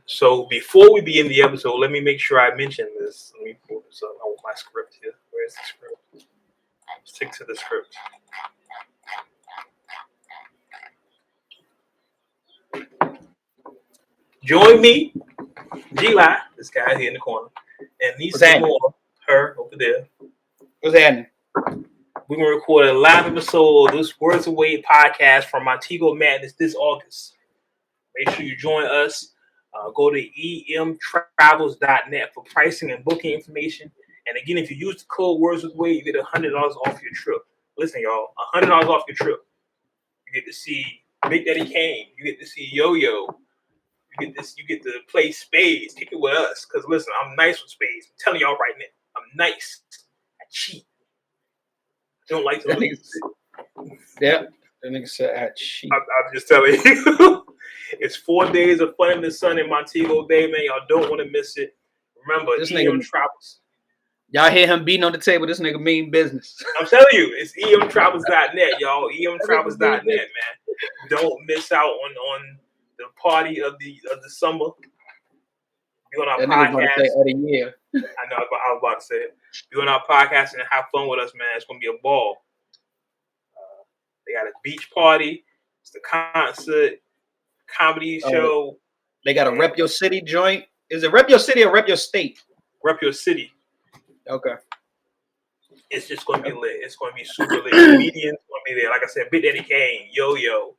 So before we begin the episode, let me make sure I mention this. Let me pull this up. I want my script here. Where's the script? Stick to the script. Join me, G-Li, this guy here in the corner, and Nissa Moore, her over there. What's happening? We're going to record a live episode of this WordsWithWade podcast from Montego Madness this August. Make sure you join us. Go to emtravels.net for pricing and booking information. And again, if you use the code WordsWithWade, you get $100 off your trip. Listen, y'all, $100 off your trip. You get to see Big Daddy Kane. You get to see Yo-Yo. You get to play spades. Kick it with us. Because listen, I'm nice with spades. I'm telling y'all right now, I'm nice. I cheat. I don't like to lose. Yeah, that nigga said I cheat. I'm just telling you. It's 4 days of fun in the sun in Montego Bay, man. Y'all don't want to miss it. Remember, this EM Travels. Y'all hear him beating on the table. This nigga mean business. I'm telling you, it's emtravels.net, y'all. emtravels.net, man. Don't miss out on the party of the summer. Be on our podcast. Of the year. I know. I was about to say it. Be on our podcast and have fun with us, man. It's gonna be a ball. They got a beach party. It's the concert, comedy show. They got a Rep Your City joint. Is it Rep Your City or Rep Your State? Rep Your City. Okay. It's just gonna be lit. It's gonna be super lit. Comedians gonna be there. Like I said, Big Daddy Kane, Yo-Yo.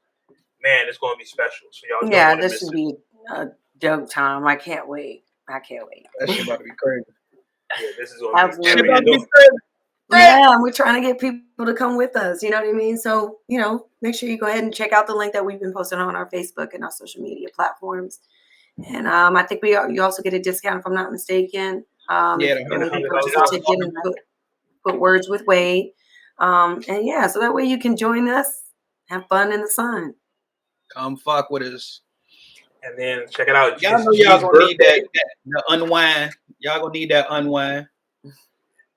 Man, it's gonna be special. So y'all yeah, this should be a dope time. I can't wait. That shit about to be crazy. Yeah, this is gonna be crazy. Yeah, we're trying to get people to come with us. You know what I mean? So, make sure you go ahead and check out the link that we've been posting on our Facebook and our social media platforms. And I think you also get a discount if I'm not mistaken. Put Words with Wade. So that way you can join us, have fun in the sun. Come fuck with us. And then check it out. Y'all know y'all gonna need that unwind. Y'all gonna need that unwind.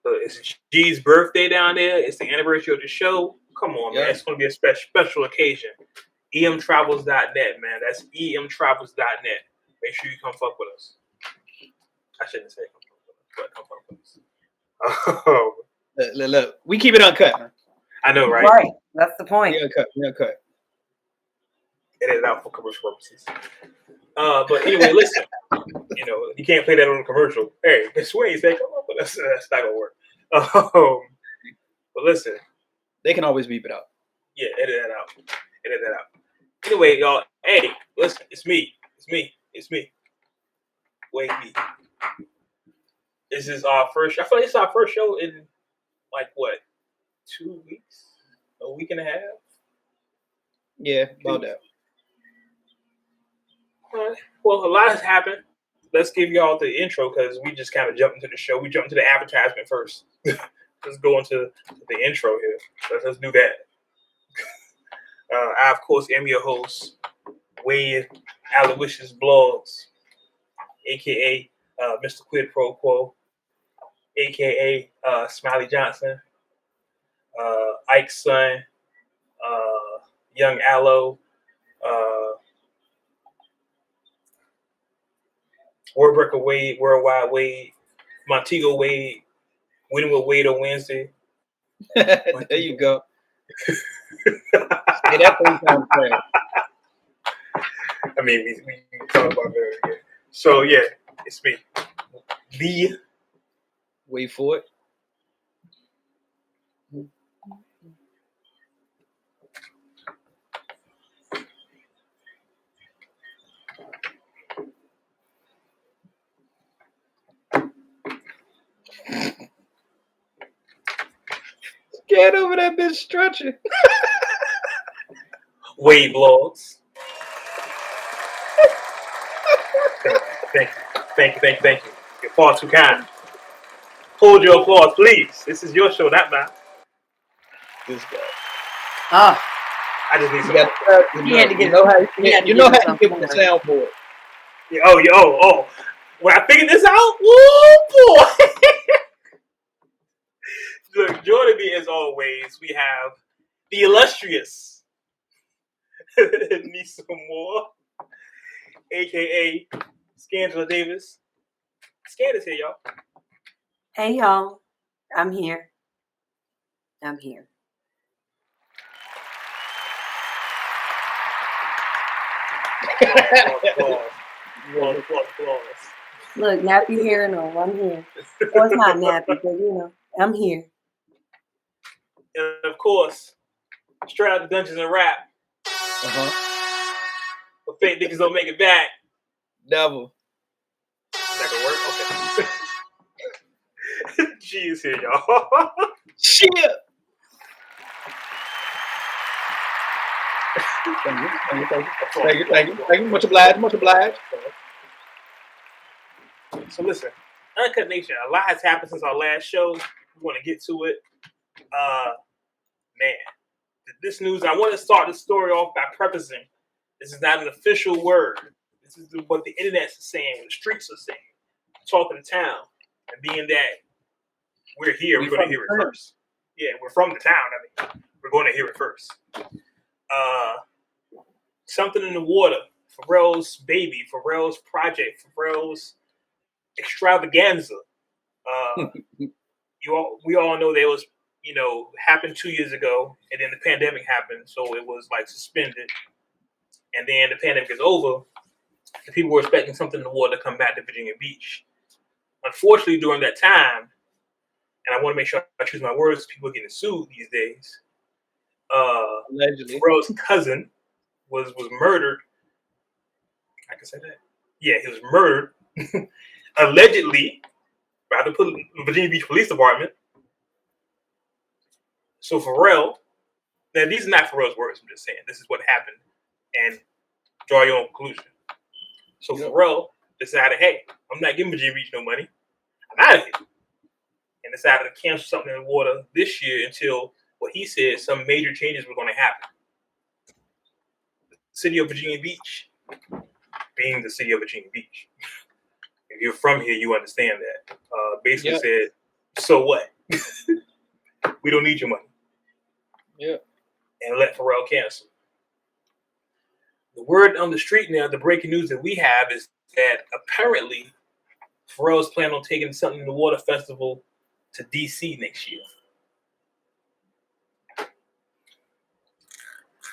It's G's birthday down there. It's the anniversary of the show. Come on, man. It's going to be a special occasion. emtravels.net, man. That's emtravels.net. Make sure you come fuck with us. I shouldn't say come fuck with us. Look. We keep it uncut. Man. I know, right? Right. That's the point. We uncut. Edit it out for commercial purposes. But anyway, listen. You can't play that on a commercial. Hey, Miss Wayne said, come up with us. That's not gonna work. But listen, they can always beep it out. Yeah, edit that out. Anyway, y'all. Hey, listen. It's me. Wait, me. This is our first. I feel like it's our first show in 2 weeks, a week and a half. Yeah, about that. Well, a lot has happened. Let's give y'all the intro because we just kind of jumped into the show. We jumped into the advertisement first. Let's go into the intro here. Let's do that. I, of course, am your host, Wade Aloysius Blogs, a.k.a. Mr. Quid Pro Quo, a.k.a. Smiley Johnson, Ike's son, Young Aloe, Wordbreaker Wade, Worldwide Wade, Montego Wade, Winning with Wade on Wednesday. There you go. Hey, that thing sounds fair. I mean, we can talk about that again. So, yeah, it's me. Wait for it. Get over that bitch stretching. Wade Blogs. Thank you. You're far too kind. Hold your applause, please. This is your show, not mine. This guy. I just need some. You had to get. You know how to get the soundboard. Yeah, oh. When I figured this out, woo boy. Look, joining me as always, we have the illustrious Nissa Moore aka Scandala Davis. Scanda's here, y'all. Hey, y'all. I'm here. I'm here. Applause. Look, nappy hair and all. I'm here. Well, it's not nappy, but you know, I'm here. And of course, straight out the Dungeons and Rap. But fake niggas don't make it back. Devil. That could work? Okay. Jeez here, y'all. Shit. Thank you. Much obliged. So listen, Uncut Nation, a lot has happened since our last show. We want to get to it. Man, this news, I want to start the story off by prefacing. This is not an official word. This is what the internet's saying, what the streets are saying. Talking to town. And being that we're here, we're going to hear it first. Yeah, we're from the town. I mean, we're going to hear it first. Something in the water. Pharrell's baby, Pharrell's project, Pharrell's extravaganza. We all know there was, happened 2 years ago, and then the pandemic happened, so it was like suspended. And then the pandemic is over. The people were expecting something in the water to come back to Virginia Beach. Unfortunately, during that time, and I want to make sure I choose my words, people are getting sued these days. Allegedly, Pharrell's cousin was murdered. I can say that. Yeah, he was murdered allegedly by the Virginia Beach Police Department. So Pharrell, now these are not Pharrell's words. I'm just saying this is what happened, and draw your own conclusion. So Pharrell decided, hey, I'm not giving Virginia Beach no money. I'm out of here, and decided to cancel something in the water this year until what he said some major changes were going to happen. The city of Virginia Beach, being the city of Virginia Beach. If you're from here, you understand that. Basically said, so what? We don't need your money. Yeah. And let Pharrell cancel. The word on the street now, the breaking news that we have is that apparently Pharrell's planning on taking something in the Water Festival to DC next year.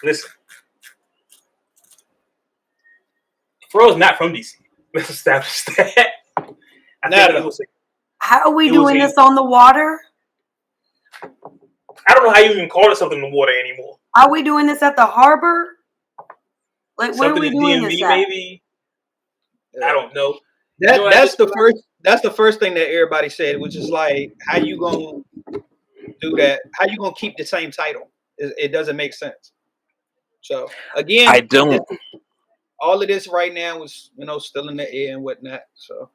Listen. Pharrell's not from DC. Let's establish that. How are we doing this on the water? I don't know how you even call it something in the water anymore. Are we doing this at the harbor? Like, where are we doing DMV, this at? Maybe. I don't know. That's the first thing that everybody said, which is like, how you gonna do that? How you gonna keep the same title? It doesn't make sense. So again, I don't. All of this right now is, still in the air and whatnot. So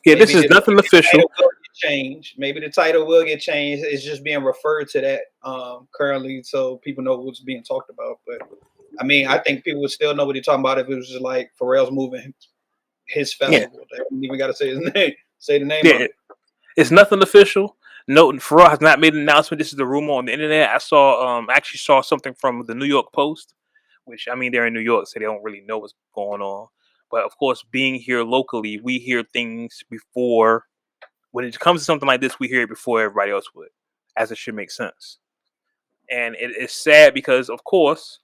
yeah, this is nothing official. Maybe the title will get changed. It's just being referred to that currently, so people know what's being talked about. But I mean, I think people would still know what they're talking about if it was just like Pharrell's moving his festival. They don't even got to say his name. Say the name of it. It's nothing official. No, Pharrell has not made an announcement. This is the rumor on the internet. I actually saw something from the New York Post, which, I mean, they're in New York, so they don't really know what's going on. But of course, being here locally, we hear things before. When it comes to something like this, we hear it before everybody else would, as it should make sense. And it is sad because, of course,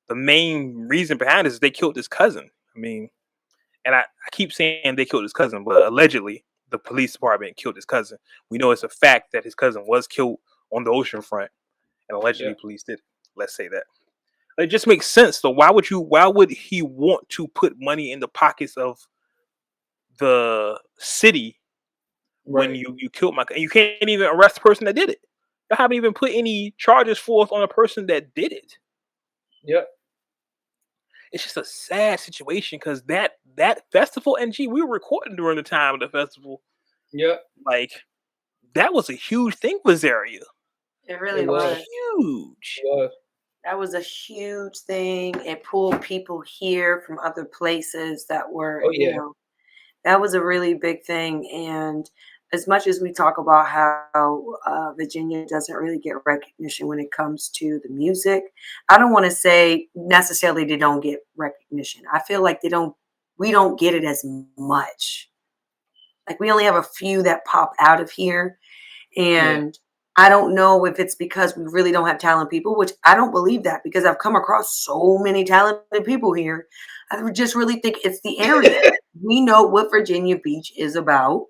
the main reason behind this is they killed his cousin. I mean, and I keep saying they killed his cousin, but allegedly the police department killed his cousin. We know it's a fact that his cousin was killed on the ocean front, and allegedly police did it. Let's say that. It just makes sense, though. Why would he want to put money in the pockets of the city when you killed my cousin? You can't even arrest the person that did it. You haven't even put any charges forth on a person that did it. Yep. It's just a sad situation because that festival, and we were recording during the time of the festival. Yep. Like, that was a huge thing for Zaria. It really was. Huge. It was. That was a huge thing. It pulled people here from other places that were, that was a really big thing. And as much as we talk about how Virginia doesn't really get recognition when it comes to the music, I don't want to say necessarily they don't get recognition. I feel like they don't we don't get it as much. Like we only have a few that pop out of here. And I don't know if it's because we really don't have talented people, which I don't believe that because I've come across so many talented people here. I just really think it's the area. We know what Virginia Beach is about.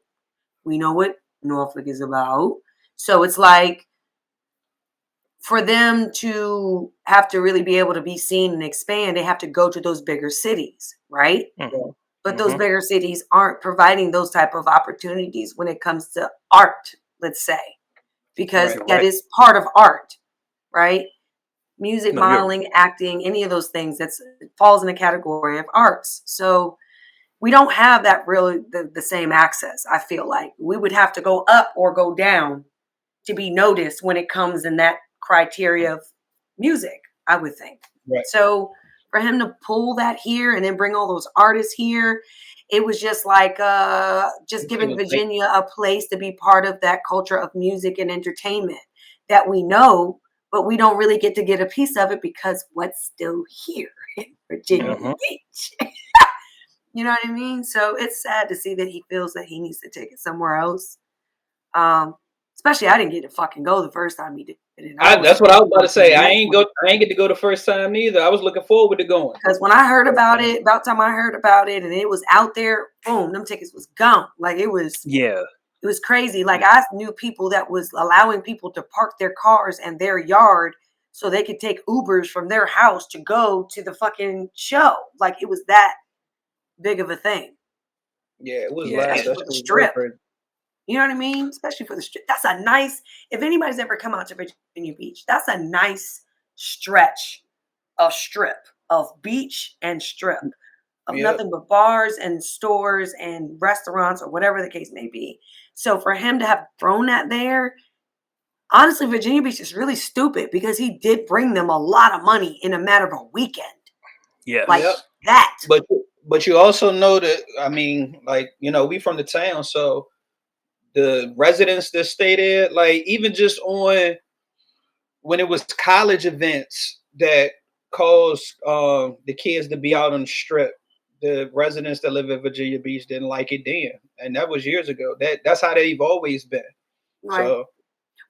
We know what Norfolk is about. So it's like for them to have to really be able to be seen and expand, they have to go to those bigger cities, right? Mm-hmm. But those bigger cities aren't providing those type of opportunities when it comes to art, let's say, because that is part of art, right? Music, modeling, acting, any of those things that falls in the category of arts. So we don't have that really the same access. I feel like we would have to go up or go down to be noticed when it comes in that criteria of music, I would think. Right. So for him to pull that here and then bring all those artists here, it was just like just giving Virginia a place to be part of that culture of music and entertainment that we know, but we don't really get to get a piece of it because what's still here in Virginia Beach. You know what I mean? So it's sad to see that he feels that he needs to take it somewhere else. Especially I didn't get to fucking go the first time he did it. That's what I was about to say. I ain't get to go the first time neither. I was looking forward to going. Because when I heard about it, about time I heard about it and it was out there, boom, them tickets was gone. Like it was it was crazy. Like I knew people that was allowing people to park their cars in their yard so they could take Ubers from their house to go to the fucking show. Like it was that big of a thing. Yeah, it was for the strip. You know what I mean? Especially for the strip. That's a nice, if anybody's ever come out to Virginia Beach, that's a nice stretch of strip, of beach and strip, of nothing but bars and stores and restaurants or whatever the case may be. So for him to have thrown that there, honestly, Virginia Beach is really stupid because he did bring them a lot of money in a matter of a weekend. Yeah. Like that. But you also know that, I mean, like, you know, we from the town, so the residents that stay there, like even just on when it was college events that caused the kids to be out on the strip, the residents that live in Virginia Beach didn't like it then, and that was years ago. That's how they've always been. Right. So,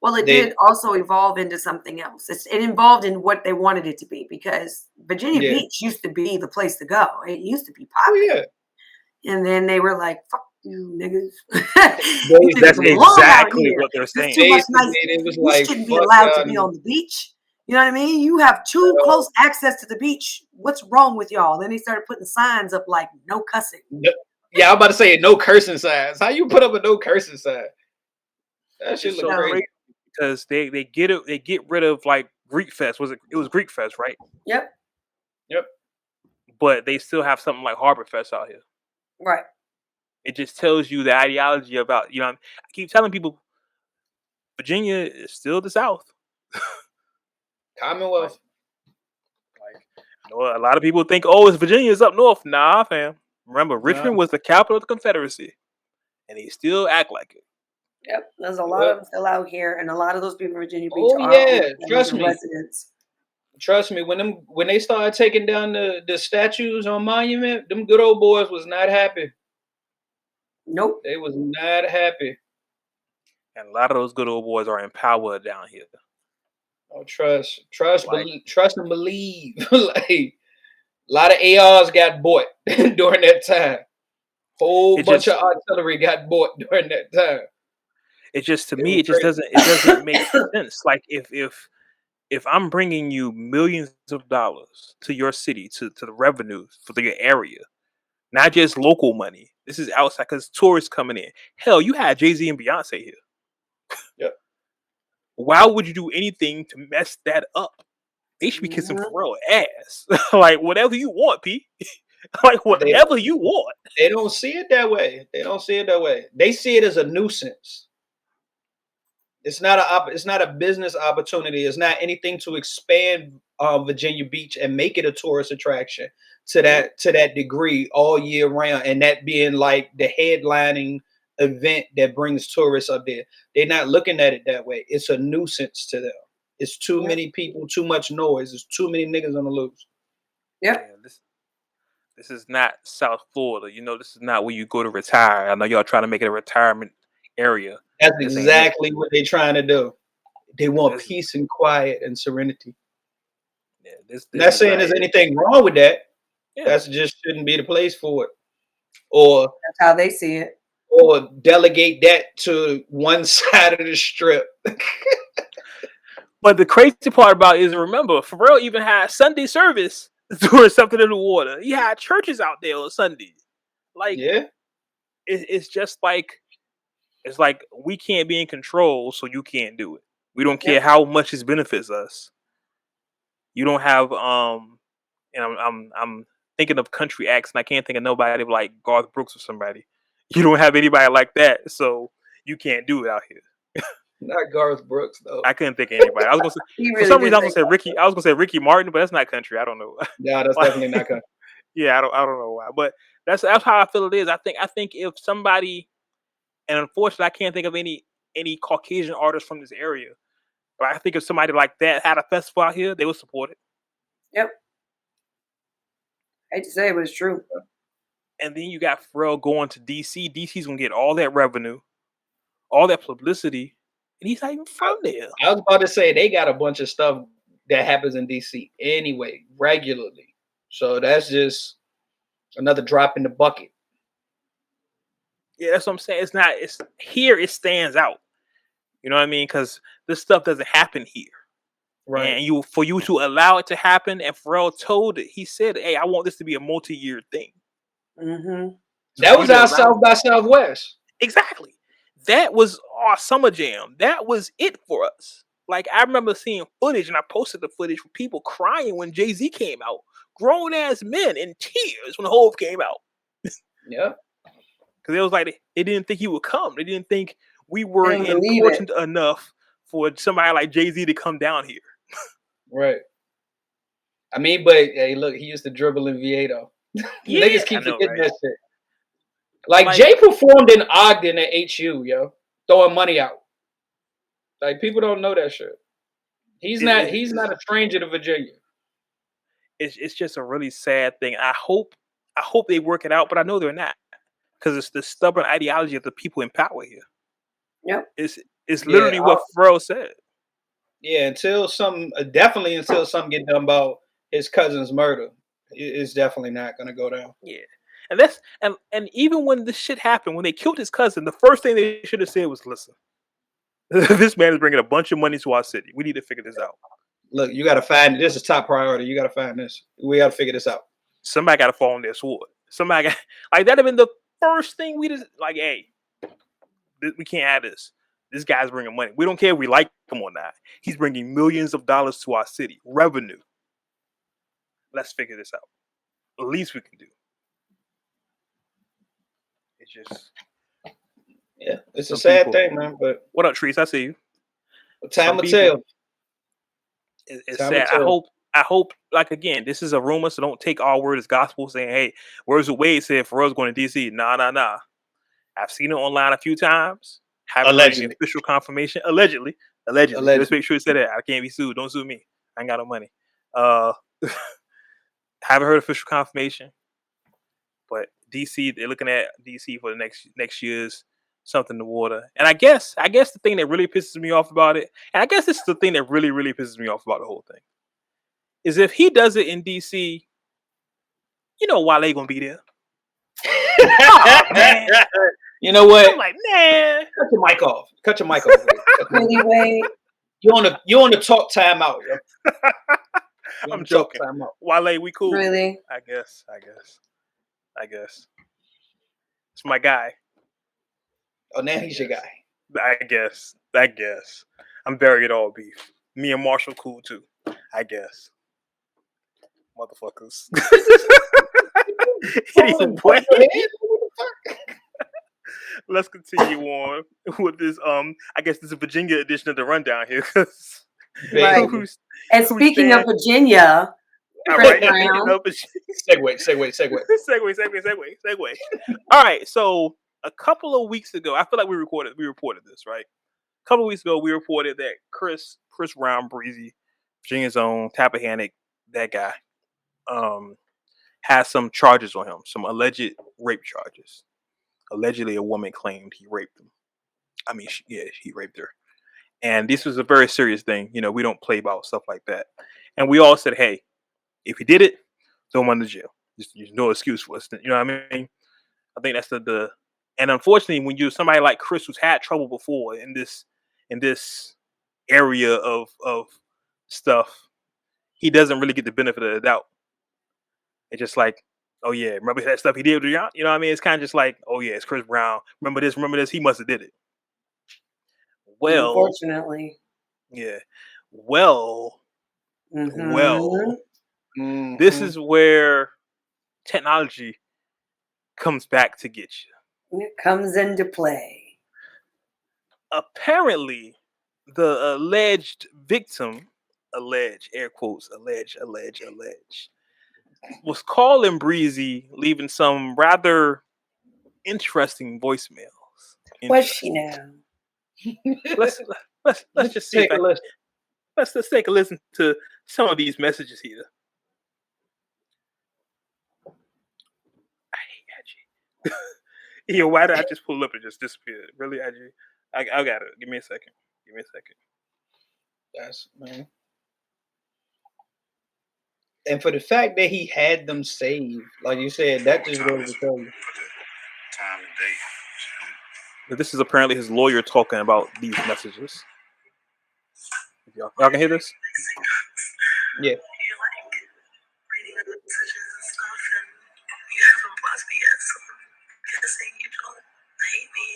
well, it did also evolve into something else. It evolved in what they wanted it to be because Virginia Beach used to be the place to go. It used to be popular. And then they were like, "Fuck you, niggas." That's exactly what they're saying. Too much nice. You shouldn't be allowed to be on the beach. You know what I mean? You have too close access to the beach. What's wrong with y'all? Then they started putting signs up like no cussing. Yeah, I'm about to say no cursing signs. How you put up a no cursing sign? That shit look crazy. Because they get rid of like Greek Fest. It was Greek Fest, right? Yep. But they still have something like Harbor Fest out here. Right. It just tells you the ideology about, I keep telling people Virginia is still the South. Commonwealth. A lot of people think, it's Virginia's up north. Nah, fam. Remember, Richmond was the capital of the Confederacy. And they still act like it. Yep. There's a lot of them still out here. And a lot of those people in Virginia Beach are trust me. residents. Trust me, when they started taking down the statues on Monument, them good old boys was not happy. Nope. They was not happy. And a lot of those good old boys are in power down here. Oh, trust and believe. Like a lot of ARs got bought during that time. Whole bunch of artillery got bought during that time. It just doesn't make sense. Like if I'm bringing you millions of dollars to your city, to the revenue for your area, not just local money. This is outside because tourists coming in. Hell, you had Jay-Z and Beyonce here. Yep. Why would you do anything to mess that up? They should be kissing Pharrell ass. Like whatever you want, P. Like whatever you want. They don't see it that way. They see it as a nuisance. It's not a business opportunity. It's not anything to expand Virginia Beach and make it a tourist attraction to that degree all year round, and that being like the headlining event that brings tourists up there. They're not looking at it that way. It's a nuisance to them. It's too many people, too much noise. There's too many niggas on the loose. Yep. This This is not South Florida. You know, this is not where you go to retire. I know y'all trying to make it a retirement area. That's This ain't it. exactly what they're trying to do. They want This- peace and quiet and serenity. Yeah, this Not is saying not there's it. anything wrong with that. Yeah. That's just shouldn't be the place for it. Or That's how they see it. or delegate that to one side of the strip. But the crazy part about it is, remember, Pharrell even had Sunday service doing something in the water. He had churches out there on Sunday. Like, Yeah. it's just like, it's like we can't be in control, so you can't do it. We don't care how much it benefits us. You don't have and I'm thinking of country acts, and I can't think of nobody like Garth Brooks or somebody. You don't have anybody like that, so you can't do it out here. Not Garth Brooks though. I couldn't think of anybody. I was gonna say, He for really some reason did I was gonna say Ricky. I was gonna say Ricky Martin, but that's not country. I don't know. Yeah, that's definitely not country. Yeah, I don't know why, but that's how I feel it is. I think if somebody, and unfortunately I can't think of any Caucasian artists from this area, but I think if somebody like that had a festival out here, they would support it. Yep. I hate to say it, but it's true. And then you got Pharrell going to DC. DC's gonna get all that revenue, all that publicity, and he's not even from there. I was about to say they got a bunch of stuff that happens in DC anyway, regularly. So that's just another drop in the bucket. Yeah, that's what I'm saying. It's not. It's here. It stands out. You know what I mean? Because this stuff doesn't happen here. Right. And for you to allow it to happen, and Pharrell told it, he said, "Hey, I want this to be a multi-year thing." Mm-hmm. That was our South by Southwest. Exactly. That was our summer jam. That was it for us. Like, I remember seeing footage, and I posted the footage with people crying when Jay-Z came out. Grown ass men in tears when Hove came out. Yeah. Because it was like they didn't think he would come. They didn't think we were They didn't believe important enough for somebody like Jay-Z to come down here. Right. I mean, but hey, look, he used to dribble in VA though. Yeah, Niggas keep I know, forgetting right? that shit. Like Jay performed in Ogden at HU, yo, throwing money out. Like people don't know that shit. He's not a stranger to Virginia. It's just a really sad thing. I hope they work it out, but I know they're not, because it's the stubborn ideology of the people in power here. Yep. It's literally what Pharrell said. Yeah, until something get done about his cousin's murder, it's definitely not gonna go down. Yeah. And that's and even when this shit happened, when they killed his cousin, the first thing they should have said was, "Listen, this man is bringing a bunch of money to our city. We need to figure this out. Look, you got to find this is top priority. You got to find this. We got to figure this out. Somebody got to fall on their sword. Somebody got like that'd have been the first thing we just like. Hey, we can't have this. This guy's bringing money. We don't care if we like him or not. He's bringing millions of dollars to our city. Revenue. Let's figure this out. The least we can do. It's just, yeah, it's a sad thing, man. But what up, Trees? I see you. Time will tell. It's sad. I hope. Like, again, this is a rumor, so don't take our word as gospel. Saying, "Hey, WordsWithWade said Pharrell's going to DC." Nah. I've seen it online a few times. Haven't heard any official confirmation. Allegedly. Let's make sure you say that. I can't be sued. Don't sue me. I ain't got no money. Haven't heard official confirmation. But DC, they're looking at DC for the next year's something in the water. And I guess the thing that really pisses me off about it, and I guess this is the thing that really, really pisses me off about the whole thing, is if he does it in DC, you know Wale gonna be there. Oh, man. You know what? I'm like, man, cut your mic off. Anyway, you on the talk time out. Yo. I'm joking. Wale, we cool. Really? I guess. It's my guy. Oh, now he's your guy. I guess. I'm burying all beef. Me and Marshall cool too. I guess. Motherfuckers. Anyway, let's continue on with this. I guess this is a Virginia edition of the rundown here. Right. And speaking of Virginia, segue. All right, so a couple of weeks ago, I feel like we reported this, right? A couple of weeks ago, we reported that Chris Brown, Breezy, Virginia's own Tappahannock, that guy, has some charges on him, some alleged rape charges. Allegedly, a woman claimed he raped him. I mean, he raped her. And this was a very serious thing. You know, we don't play about stuff like that. And we all said, hey, if he did it, throw him into jail. There's no excuse for us. You know what I mean? I think that's the and unfortunately, when you're somebody like Chris who's had trouble before in this area of stuff, he doesn't really get the benefit of the doubt. It's just like, oh yeah, remember that stuff he did with Rihanna? You know what I mean? It's kind of just like, oh yeah, it's Chris Brown. Remember this, he must have did it. Well, unfortunately. Yeah. Well, Mhm. this is where technology comes back to get you. It comes into play. Apparently, the alleged victim, air quotes, alleged, was calling Breezy, leaving some rather interesting voicemails. Was she now? Let's just see. Let's take a listen to some of these messages here. I hate IG. Yo, why did I just pull up and just disappear? Really, IG? I got it. Give me a second. That's man. And for the fact that he had them saved, like you said, that just goes to show you. Time and date. But this is apparently his lawyer talking about these messages. Y'all can hear this? Yeah. You like reading the messages and stuff, and you haven't blocked me yet, so I'm guessing you don't hate me.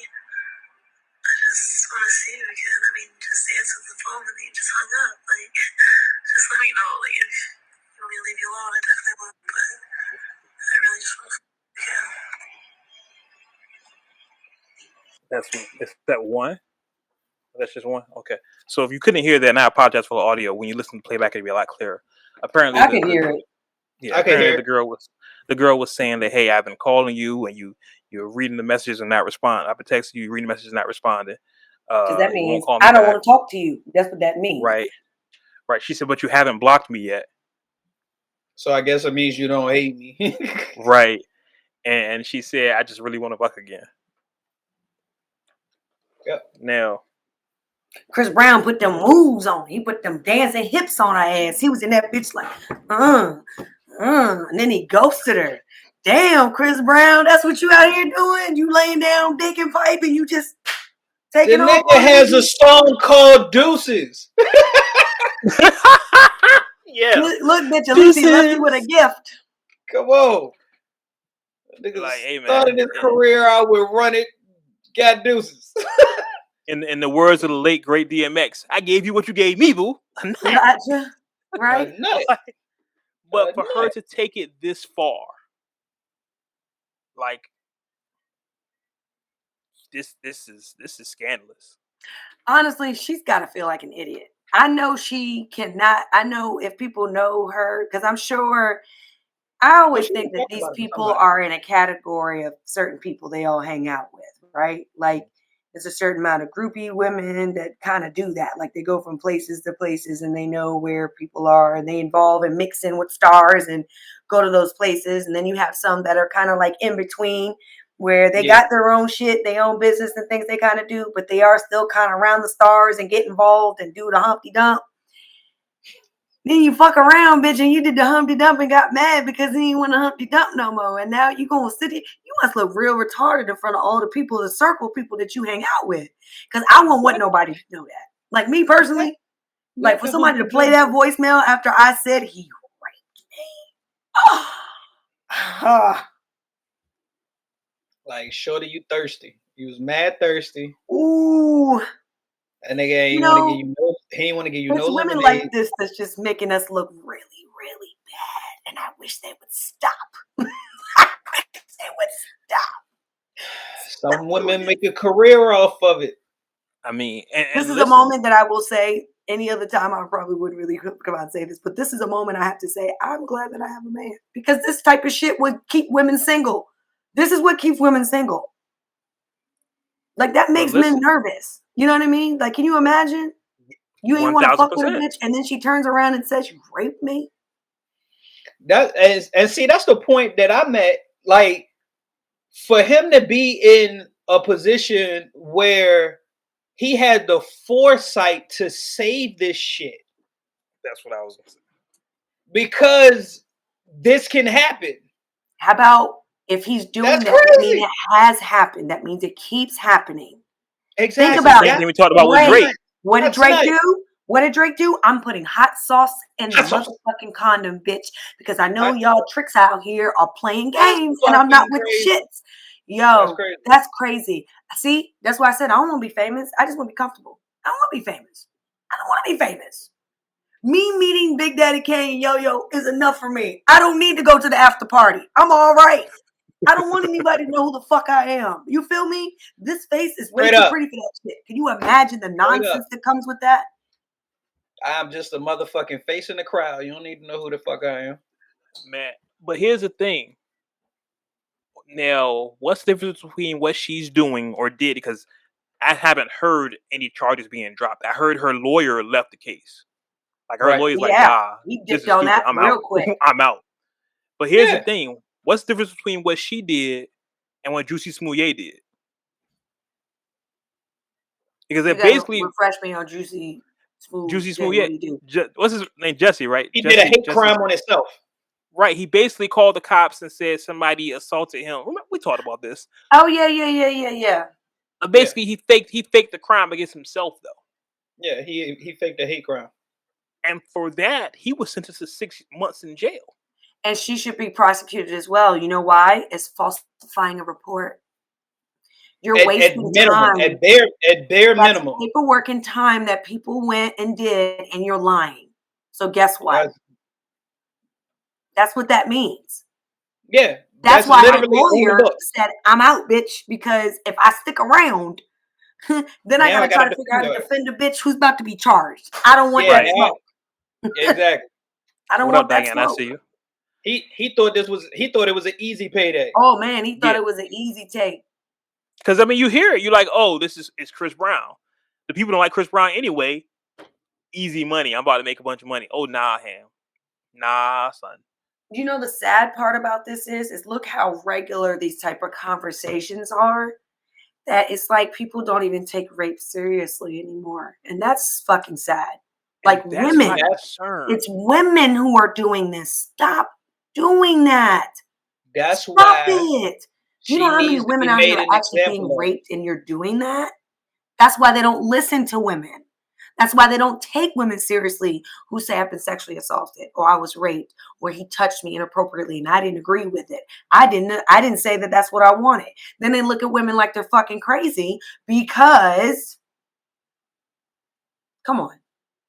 I just want to see you again. I mean, just answer the phone and you just hung up. Like, just let me know. Like, if you want me to leave you alone, I definitely will. But I really just want to again. Is that one? That's just one? Okay. So if you couldn't hear that, and I apologize for the audio. When you listen to playback, it'll be a lot clearer. Apparently, I can hear it. Yeah, I can hear it. The girl was saying that, hey, I've been calling you, and you're reading the messages and not responding. I've been texting you, reading the messages and not responding. Because that you won't means call me I don't back. want to talk to you. That's what that means. Right. She said, but you haven't blocked me yet. So I guess it means you don't hate me. Right. And she said, I just really want to fuck again. Yep. Now, Chris Brown put them moves on. He put them dancing hips on her ass. He was in that bitch like, and then he ghosted her. Damn, Chris Brown, that's what you out here doing? You laying down dick and pipe and you just The taking off. nigga has a song called Deuces. yeah. Look, bitch, at least he left you with a gift. Come on. Nigga Like, hey, man, started his career out with Run It, got Deuces. In the words of the late great DMX, I gave you what you gave me, boo. Gotcha. Right? A nut. But for her to take it this far, like this is scandalous. Honestly, she's got to feel like an idiot. I know she cannot. I know if people know her, because I'm sure. I always think that these people are in a category of certain people they all hang out with, right? Like there's a certain amount of groupie women that kind of do that. Like they go from places to places and they know where people are and they involve and mix in with stars and go to those places. And then you have some that are kind of like in between where they got their own shit, their own business and things they kind of do, but they are still kind of around the stars and get involved and do the Humpty Dump. Then you fuck around, bitch, and you did the Humpty Dump and got mad because then you want to Humpty Dump no more. And now you gonna sit here. You must look real retarded in front of all the people, the circle people that you hang out with. Because I won't want nobody to know that. Like me personally, like for somebody to play that voicemail after I said he raped me. Like, shorty, you thirsty. You was mad thirsty. Ooh. And nigga ain't want to give you no. He ain't want to give you no It's women lemonade. like this that's just making us look really, really bad. And I wish they would stop. I wish they would stop. Some women make a career off of it. I mean, this is a moment that I will say any other time I probably wouldn't really come out and say this, but this is a moment I have to say I'm glad that I have a man because this type of shit would keep women single. This is what keeps women single. Like that makes men nervous. You know what I mean? Like, can you imagine? You ain't want to fuck with a bitch, and then she turns around and says, "You raped me." And see, that's the point that I'm at. Like, for him to be in a position where he had the foresight to save this shit. That's what I was gonna say. Because this can happen. How about if he's doing That's that? That means crazy. it has happened. That means it keeps happening. Exactly. Think about Same it. thing we talked about with Drake. Drake. What did That's Drake nice. do? What did Drake do? I'm putting hot sauce in the Hot sauce. motherfucking condom, bitch, because I know Hot y'all tricks out here are playing That's games and I'm not fucking with crazy. the shits. That's Yo, crazy. that's crazy. See, that's why I said I don't want to be famous. I just want to be comfortable. I don't want to be famous. I don't want to be famous. Me meeting Big Daddy Kane and Yo-Yo is enough for me. I don't need to go to the after party. I'm all right. I don't want anybody to know who the fuck I am. You feel me? This face is way Straight too up. pretty for that shit. Can you imagine the nonsense that comes with that? I'm just a motherfucking face in the crowd. You don't need to know who the fuck I am. Man, but here's the thing. Now, what's the difference between what she's doing or did? Because I haven't heard any charges being dropped. I heard her lawyer left the case. Like her Right. lawyer's like, Yeah, nah, he this is dipped on stupid. that I'm real out. quick. I'm out. But here's Yeah. the thing. What's the difference between what she did and what Juicy Smouye did? Because You it gotta basically refresh me on Juicy Smooth. Juicy Jay, what Smouye, do you do? what's his name? Jesse, right? He Jesse, did a hate Jesse, crime on himself. right. He basically called the cops and said somebody assaulted him. Remember, we talked about this. Oh yeah. Basically, he faked the crime against himself though. Yeah, he faked a hate crime. And for that, he was sentenced to 6 months in jail. And she should be prosecuted as well. You know why? It's falsifying a report. You're wasting time. At bare That's minimum. paperwork and time that people went and did, and you're lying. So guess what? That's what that means. Yeah. That's why my literally lawyer said, I'm out, bitch, because if I stick around, then I gotta try to figure out how to defend a bitch who's about to be charged. I don't want that smoke. Exactly. I don't What want up, that Diane? smoke. I see you. He thought it was an easy payday. Oh man, he thought it was an easy take. Because I mean, you hear it, you're like, oh, it's Chris Brown. The people don't like Chris Brown anyway. Easy money. I'm about to make a bunch of money. Oh, nah, Ham. Nah, son. You know, the sad part about this is look how regular these type of conversations are, that it's like people don't even take rape seriously anymore. And that's fucking sad. Like women, it's women who are doing this. Stop doing that. That's why. It. Do you know how many women out here are actually being raped and you're doing that? That's why they don't listen to women. That's why they don't take women seriously who say I've been sexually assaulted or I was raped or he touched me inappropriately and I didn't agree with it. I didn't say that that's what I wanted. Then they look at women like they're fucking crazy because, come on,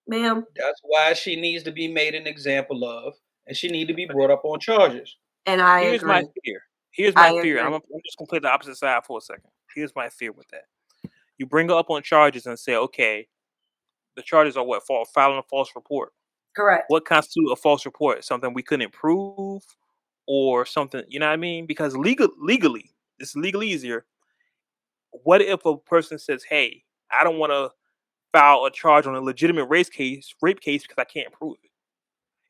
ma'am. That's why she needs to be made an example of, and she needs to be brought up on charges. And Here's agree. my fear. Here's my fear. I'm just gonna play the opposite side for a second. Here's my fear with that. You bring her up on charges and say, okay, the charges are what? Filing a false report. Correct. What constitutes a false report? Something we couldn't prove or something, you know what I mean? Because legally, it's legally easier. What if a person says, hey, I don't want to file a charge on a legitimate rape case because I can't prove it.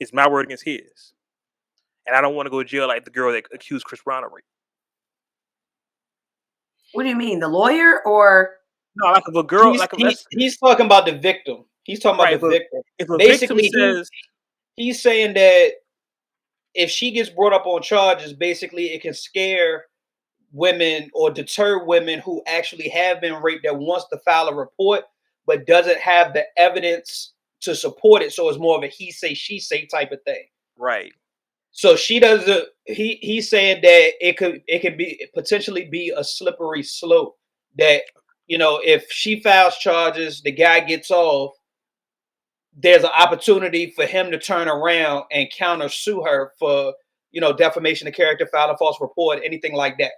It's my word against his. And I don't want to go to jail like the girl that accused Chris Brown of rape. What do you mean? The lawyer or? No, like if a girl, he's talking about the victim. He's talking about the victim. If a basically, victim says, he's saying that if she gets brought up on charges, basically it can scare women or deter women who actually have been raped that wants to file a report but doesn't have the evidence to support it. So it's more of a he say, she say type of thing. Right. So she doesn't. He's saying that it could be potentially be a slippery slope. That, you know, if she files charges, the guy gets off. There's an opportunity for him to turn around and counter sue her for, you know, defamation of character, file a false report, anything like that.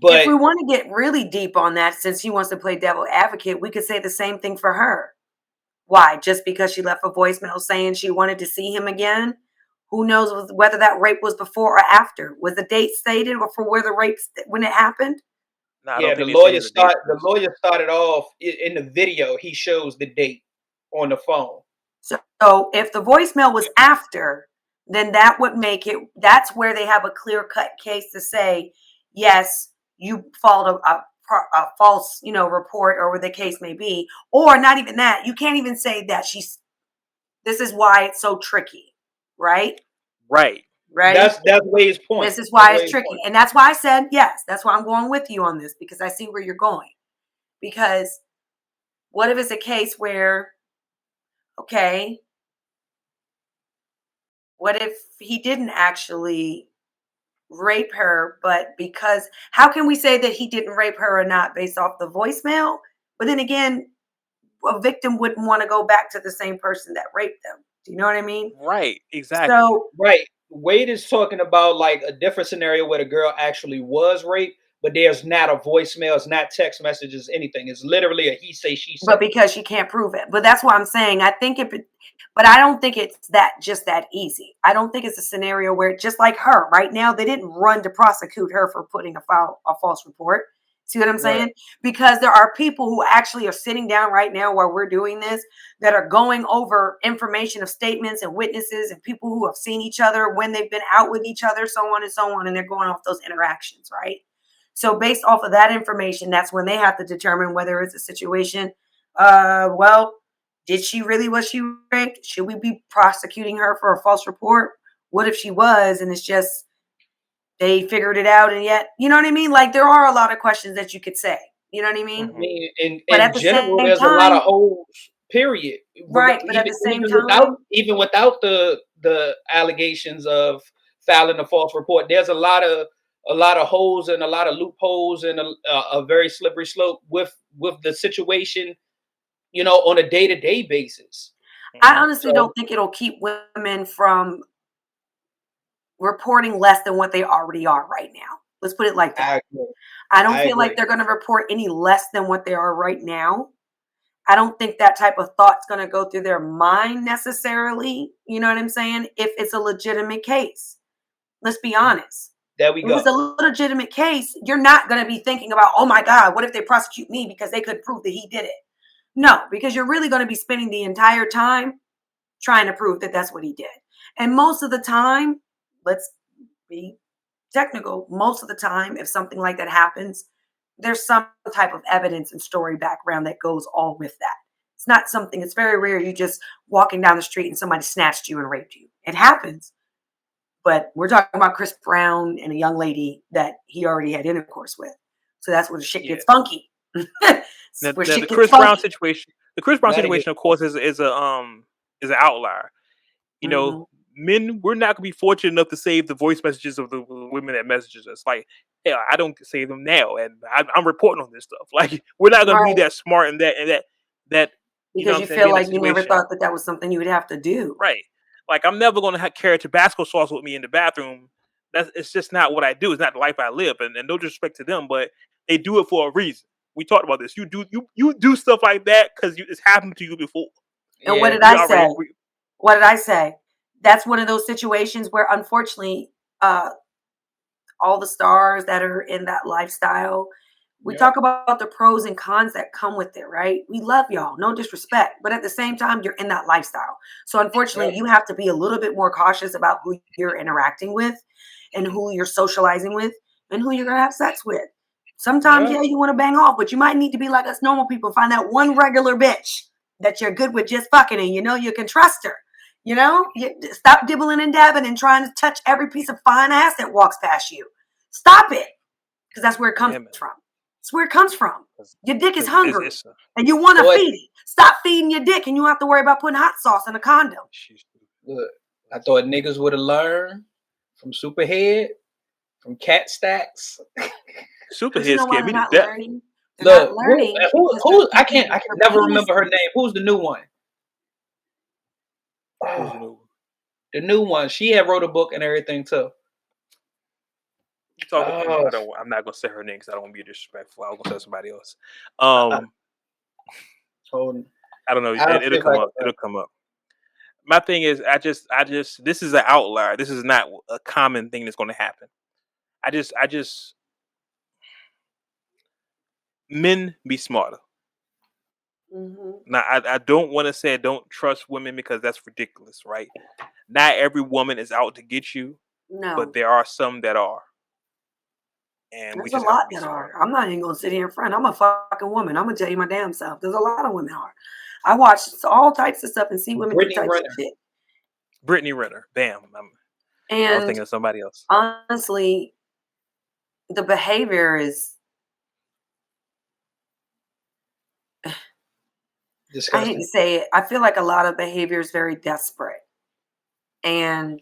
But if we want to get really deep on that, since he wants to play devil advocate, we could say the same thing for her. Why? Just because she left a voicemail saying she wanted to see him again? Who knows whether that rape was before or after? Was the date stated or for where the rape when it happened? No, yeah, the lawyer started off in the video. He shows the date on the phone. So if the voicemail was after, then that would make it, that's where they have a clear-cut case to say, yes, you followed a false, report, or what the case may be. Or not even that. You can't even say that this is why it's so tricky, right? Right. Right. That's Wade's point. This is why That's it's Wade's tricky. point. And that's why I said, yes, that's why I'm going with you on this, because I see where you're going. Because what if it's a case where, okay, what if he didn't actually rape her, but because, how can we say that he didn't rape her or not based off the voicemail? But then again, a victim wouldn't want to go back to the same person that raped them. Do you know what I mean? Right. Exactly. So, Right. Wade is talking about like a different scenario where the girl actually was raped, but there's not a voicemail, it's not text messages, anything. It's literally a he say, she say. but because she can't prove it. But that's what I'm saying. But I don't think it's just that easy. I don't think it's a scenario where, just like her right now, they didn't run to prosecute her for putting a false report. See what I'm saying? Right. Because there are people who actually are sitting down right now while we're doing this that are going over information of statements and witnesses and people who have seen each other when they've been out with each other, so on and so on. And they're going off those interactions, right? So based off of that information, that's when they have to determine whether it's a situation. Well, was she raped? Should we be prosecuting her for a false report? What if she was, and it's just, they figured it out, and yet, you know what I mean? Like, there are a lot of questions that you could say, you know what I mean? I mean, But in at the general, same there's a lot time, of holes. Period. right? But at the same time, Even without the allegations of filing a false report, there's a lot of holes and a lot of loopholes and a very slippery slope with the situation, on a day-to-day basis. I honestly So don't think it'll keep women from reporting less than what they already are right now. Let's put it like that. I don't feel like they're going to report any less than what they are right now. I don't think that type of thought's going to go through their mind necessarily. You know what I'm saying? If it's a legitimate case, let's be honest. there we If go. it's a legitimate case, you're not going to be thinking about, oh my God, what if they prosecute me because they could prove that he did it? No, because you're really going to be spending the entire time trying to prove that that's what he did. And most of the time, let's be technical, most of the time, if something like that happens, there's some type of evidence and story background that goes all with that. It's not something, it's very rare you just walking down the street and somebody snatched you and raped you. It happens. But we're talking about Chris Brown and a young lady that he already had intercourse with. So that's where the shit gets funky. The Chris Brown situation, of course, is an outlier. You know, men, we're not gonna be fortunate enough to save the voice messages of the women that messages us. Like, hell, I don't save them now, and I'm reporting on this stuff. Like, we're not gonna be that smart and that. Because you feel like you never thought that was something you would have to do. Right. Like, I'm never gonna carry Tabasco sauce with me in the bathroom. It's just not what I do. It's not the life I live. And no disrespect to them, but they do it for a reason. We talked about this. You do stuff like that because it's happened to you before. And what did I say? What did I say? That's one of those situations where, unfortunately, all the stars that are in that lifestyle, we talk about the pros and cons that come with it, right? We love y'all, no disrespect, but at the same time, you're in that lifestyle. So unfortunately, you have to be a little bit more cautious about who you're interacting with and who you're socializing with and who you're going to have sex with. Sometimes, you want to bang off, but you might need to be like us normal people. Find that one regular bitch that you're good with just fucking, and you can trust her. You stop dibbling and dabbing and trying to touch every piece of fine ass that walks past you. Stop it, because that's where it comes from. It's where it comes from. Your dick is hungry, and you want to feed it. Stop feeding your dick, and you don't have to worry about putting hot sauce in a condom. Look, I thought niggas would have learned from Superhead, from Cat Stacks. Superhead scared me to death. Look, who I can never remember her name. Who's the new one? The new one. She had wrote a book and everything too. I'm not gonna say her name because I don't want to be disrespectful. I was gonna say somebody else. I don't know. It'll come up. It'll come up. My thing is, I just this is an outlier. This is not a common thing that's going to happen. I just men be smarter. Now, I don't want to say I don't trust women because that's ridiculous, right? not every woman is out to get you, No, but there are some that are. And we there's a just have lot to be that smart. are. I'm not even gonna sit here in front. I'm a fucking woman. I'm gonna tell you my damn self. There's a lot of women are. I watch all types of stuff and see women do Brittany types Renner. of shit. Brittany Renner. Bam. I was And thinking of somebody else. honestly, the behavior is, I hate Disgusting. to say it, I feel like a lot of behavior is very desperate. And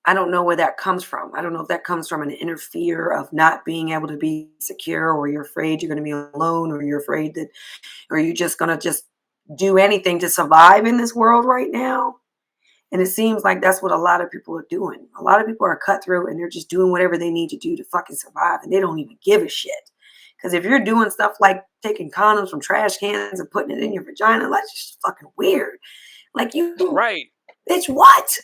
I don't know where that comes from. I don't know if that comes from an inner fear of not being able to be secure, or you're afraid you're going to be alone, or you're afraid that, or you're just going to just do anything to survive in this world right now. And it seems like that's what a lot of people are doing. A lot of people are cutthroat and they're just doing whatever they need to do to fucking survive. And they don't even give a shit. Because if you're doing stuff like taking condoms from trash cans and putting it in your vagina, that's just fucking weird. Like, you, Right. bitch, what?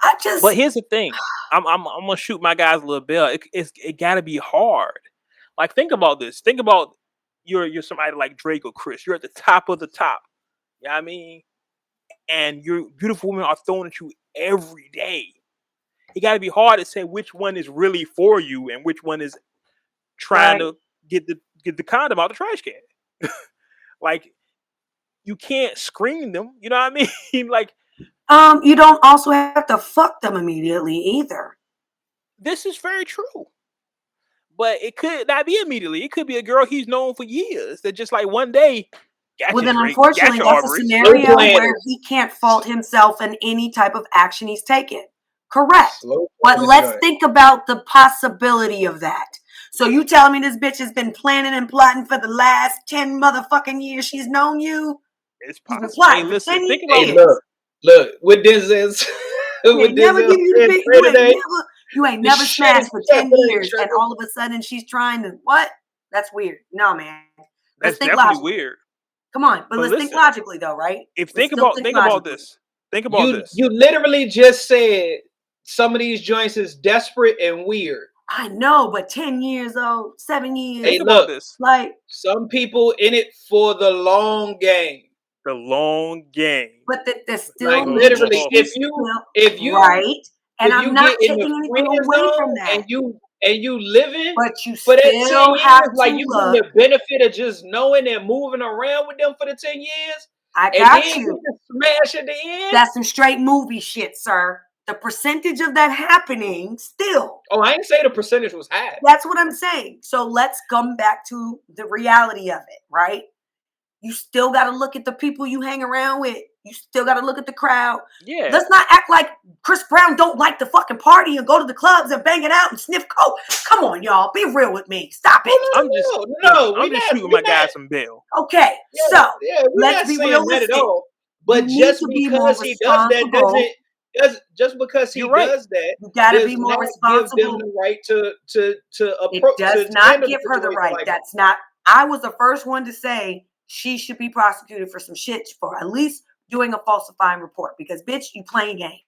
I just. But here's the thing. I'm gonna shoot my guys a little bell. It gotta be hard. Like, think about this. Think about you're somebody like Drake or Chris. You're at the top of the top. You know what I mean? And your beautiful women are thrown at you every day. It gotta be hard to say which one is really for you and which one is trying to get the condom out the trash can. Like, you can't screen them. You know what I mean? Like, You don't also have to fuck them immediately either. this is very true. But it could not be immediately. It could be a girl he's known for years that just like one day, gotcha, Well, then Drake, unfortunately, gotcha, that's a Aubrey. scenario where he can't fault himself in any type of action he's taken. Correct. But let's think about the possibility of that. So you telling me this bitch has been planning and plotting for the last 10 motherfucking years she's known you? It's She's been possible. Hey, plotting for listen, 10 think years. about Look, with Denzel's, with Never give you the big, today, you ain't the never shit smashed is for 10 definitely years, true. and all of a sudden she's trying to what? That's weird. No, man. Let's that's think definitely logically. weird. Come on, but But let's think listen, logically though, right? If Let's think still about logically. this. Think about this. You literally just said some of these joints is desperate and weird. I know, but 10 years old, 7 years. Think about this. Like, some people in it for the long game. The long game. But they're still like literally, if you right, and if I'm you not get in taking the anything friend away zone from that, and you living, but you for that 10 still years, have like to you look. getting the benefit of just knowing and moving around with them for the 10 years. I and got then you. get the smash at the end. That's some straight movie shit, sir. The percentage of that happening still. Oh, I ain't say the percentage was high. That's what I'm saying. So let's come back to the reality of it, right? You still got to look at the people you hang around with. You still got to look at the crowd. Yeah. Let's not act like Chris Brown don't like to fucking party and go to the clubs and bang it out and sniff coke. Come on, y'all. Be real with me. Stop it. I'm just shooting my guys some bail. Okay, so let's be realistic. At all. But just because he does that just because he does that, you gotta be more responsible. Give them the right to approach. It does not give her the right. Like that's not. I was the first one to say she should be prosecuted for some shit for at least doing a falsifying report because bitch, you playing games.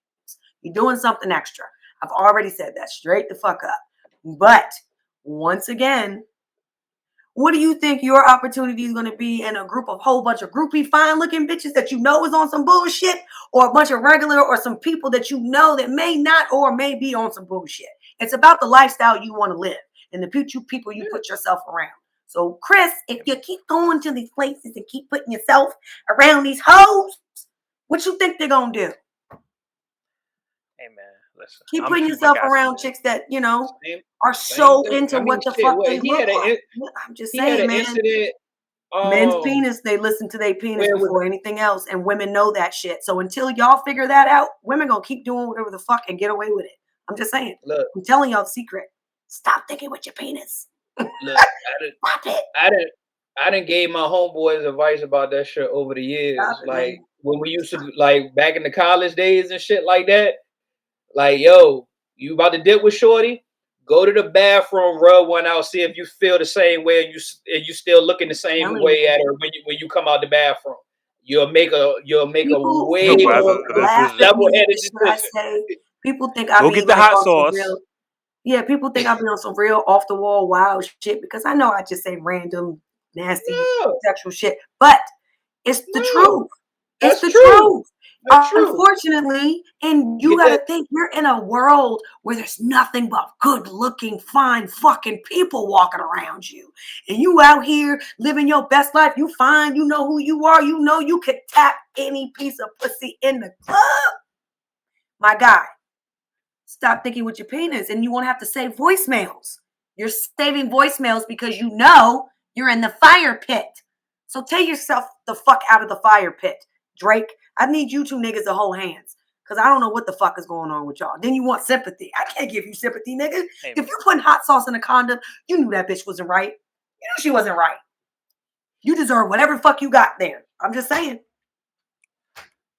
You're doing something extra. I've already said that straight the fuck up. But once again, what do you think your opportunity is going to be in a group of whole bunch of groupie fine looking bitches that you know is on some bullshit, or a bunch of regular or some people that you know that may not or may be on some bullshit? It's about the lifestyle you want to live and the people you put yourself around. So Chris, if you keep going to these places and keep putting yourself around these hoes, what you think they're going to do? Hey man, listen. Keep putting yourself around chicks that, you know, are so into what the fuck they look like. I'm just saying, man. Men's penis, they listen to their penis before anything else, and women know that shit. So until y'all figure that out, women gonna keep doing whatever the fuck and get away with it. I'm just saying. Look, I'm telling y'all the secret. Stop thinking with your penis. Look, I done gave my homeboys advice about that shit over the years. Like when we used to, like back in the college days and shit like that. Like, yo, you about to dip with shorty? Go to the bathroom, rub one out, see if you feel the same way, and you still looking the same way at her when you come out the bathroom. You'll make a way more level-headed decision. People think I go get the hot sauce. Yeah, people think I'll be on some real off the wall wild shit because I know I just say random nasty sexual shit, but it's the truth. It's the truth. That's true. Unfortunately, and you Get gotta that- think we're in a world where there's nothing but good-looking, fine fucking people walking around you. And you out here living your best life. You fine, you know who you are, you know you could tap any piece of pussy in the club. My guy, stop thinking with your penis, and you won't have to save voicemails. You're saving voicemails because you know you're in the fire pit. So take yourself the fuck out of the fire pit. Drake, I need you two niggas to hold hands. Because I don't know what the fuck is going on with y'all. Then you want sympathy. I can't give you sympathy, nigga. Hey, If you putting hot sauce in a condom, you knew that bitch wasn't right. You knew she wasn't right. You deserve whatever fuck you got there. I'm just saying.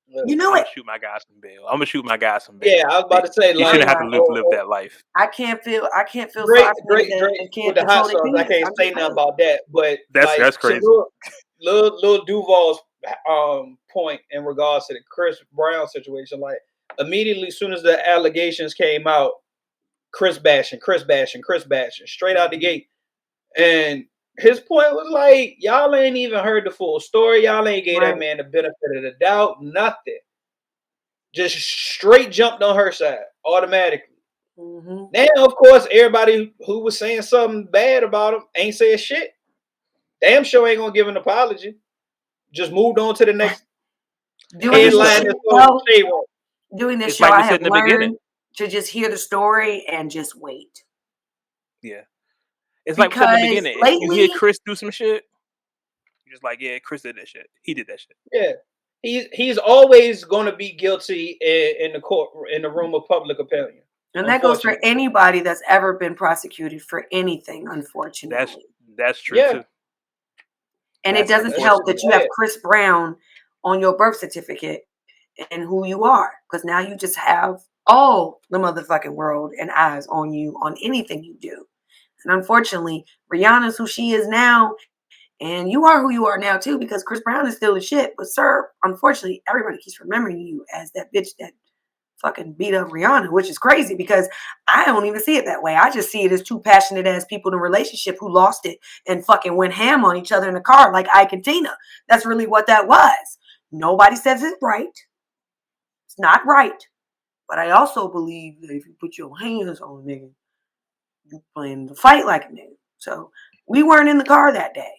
You knew I'm it. gonna shoot my guy some bail. I'm gonna shoot my guy some bail. Yeah, I was about to say, He like, shouldn't have to live that life. I can't feel Drake, sorry for Drake, niggas Drake that with can't the control hot their sauce. I penis. can't I'm say just nothing saying. about that, but That's like, crazy. So Lil Duval's point in regards to the Chris Brown situation, like immediately as soon as the allegations came out, Chris bashing, straight out the gate. And his point was like, y'all ain't even heard the full story. Y'all ain't gave that man the benefit of the doubt. Nothing. Just straight jumped on her side automatically. Mm-hmm. Now, of course, everybody who was saying something bad about him ain't saying shit. Damn sure ain't gonna give an apology. Just moved on to the next headline. Doing this It's show, like we I said have in the beginning. learned to just hear the story and just wait. Yeah. It's like we said in the beginning. If you hear Chris do some shit, you're just like, yeah, Chris did that shit. He did that shit. Yeah. He's always going to be guilty in the court, in the room of public opinion. And that goes for anybody that's ever been prosecuted for anything, unfortunately. That's true too. And it doesn't help that you have Chris Brown on your birth certificate and who you are. Because now you just have all the motherfucking world and eyes on you on anything you do. And unfortunately, Rihanna's who she is now. And you are who you are now too, because Chris Brown is still the shit. But sir, unfortunately, everybody keeps remembering you as that bitch that fucking beat up Rihanna, which is crazy because I don't even see it that way. I just see it as two passionate ass people in a relationship who lost it and fucking went ham on each other in the car like Ike and Tina. That's really what that was. Nobody says it's right. It's not right. But I also believe that if you put your hands on a nigga, you playing the fight like a nigga. So we weren't in the car that day.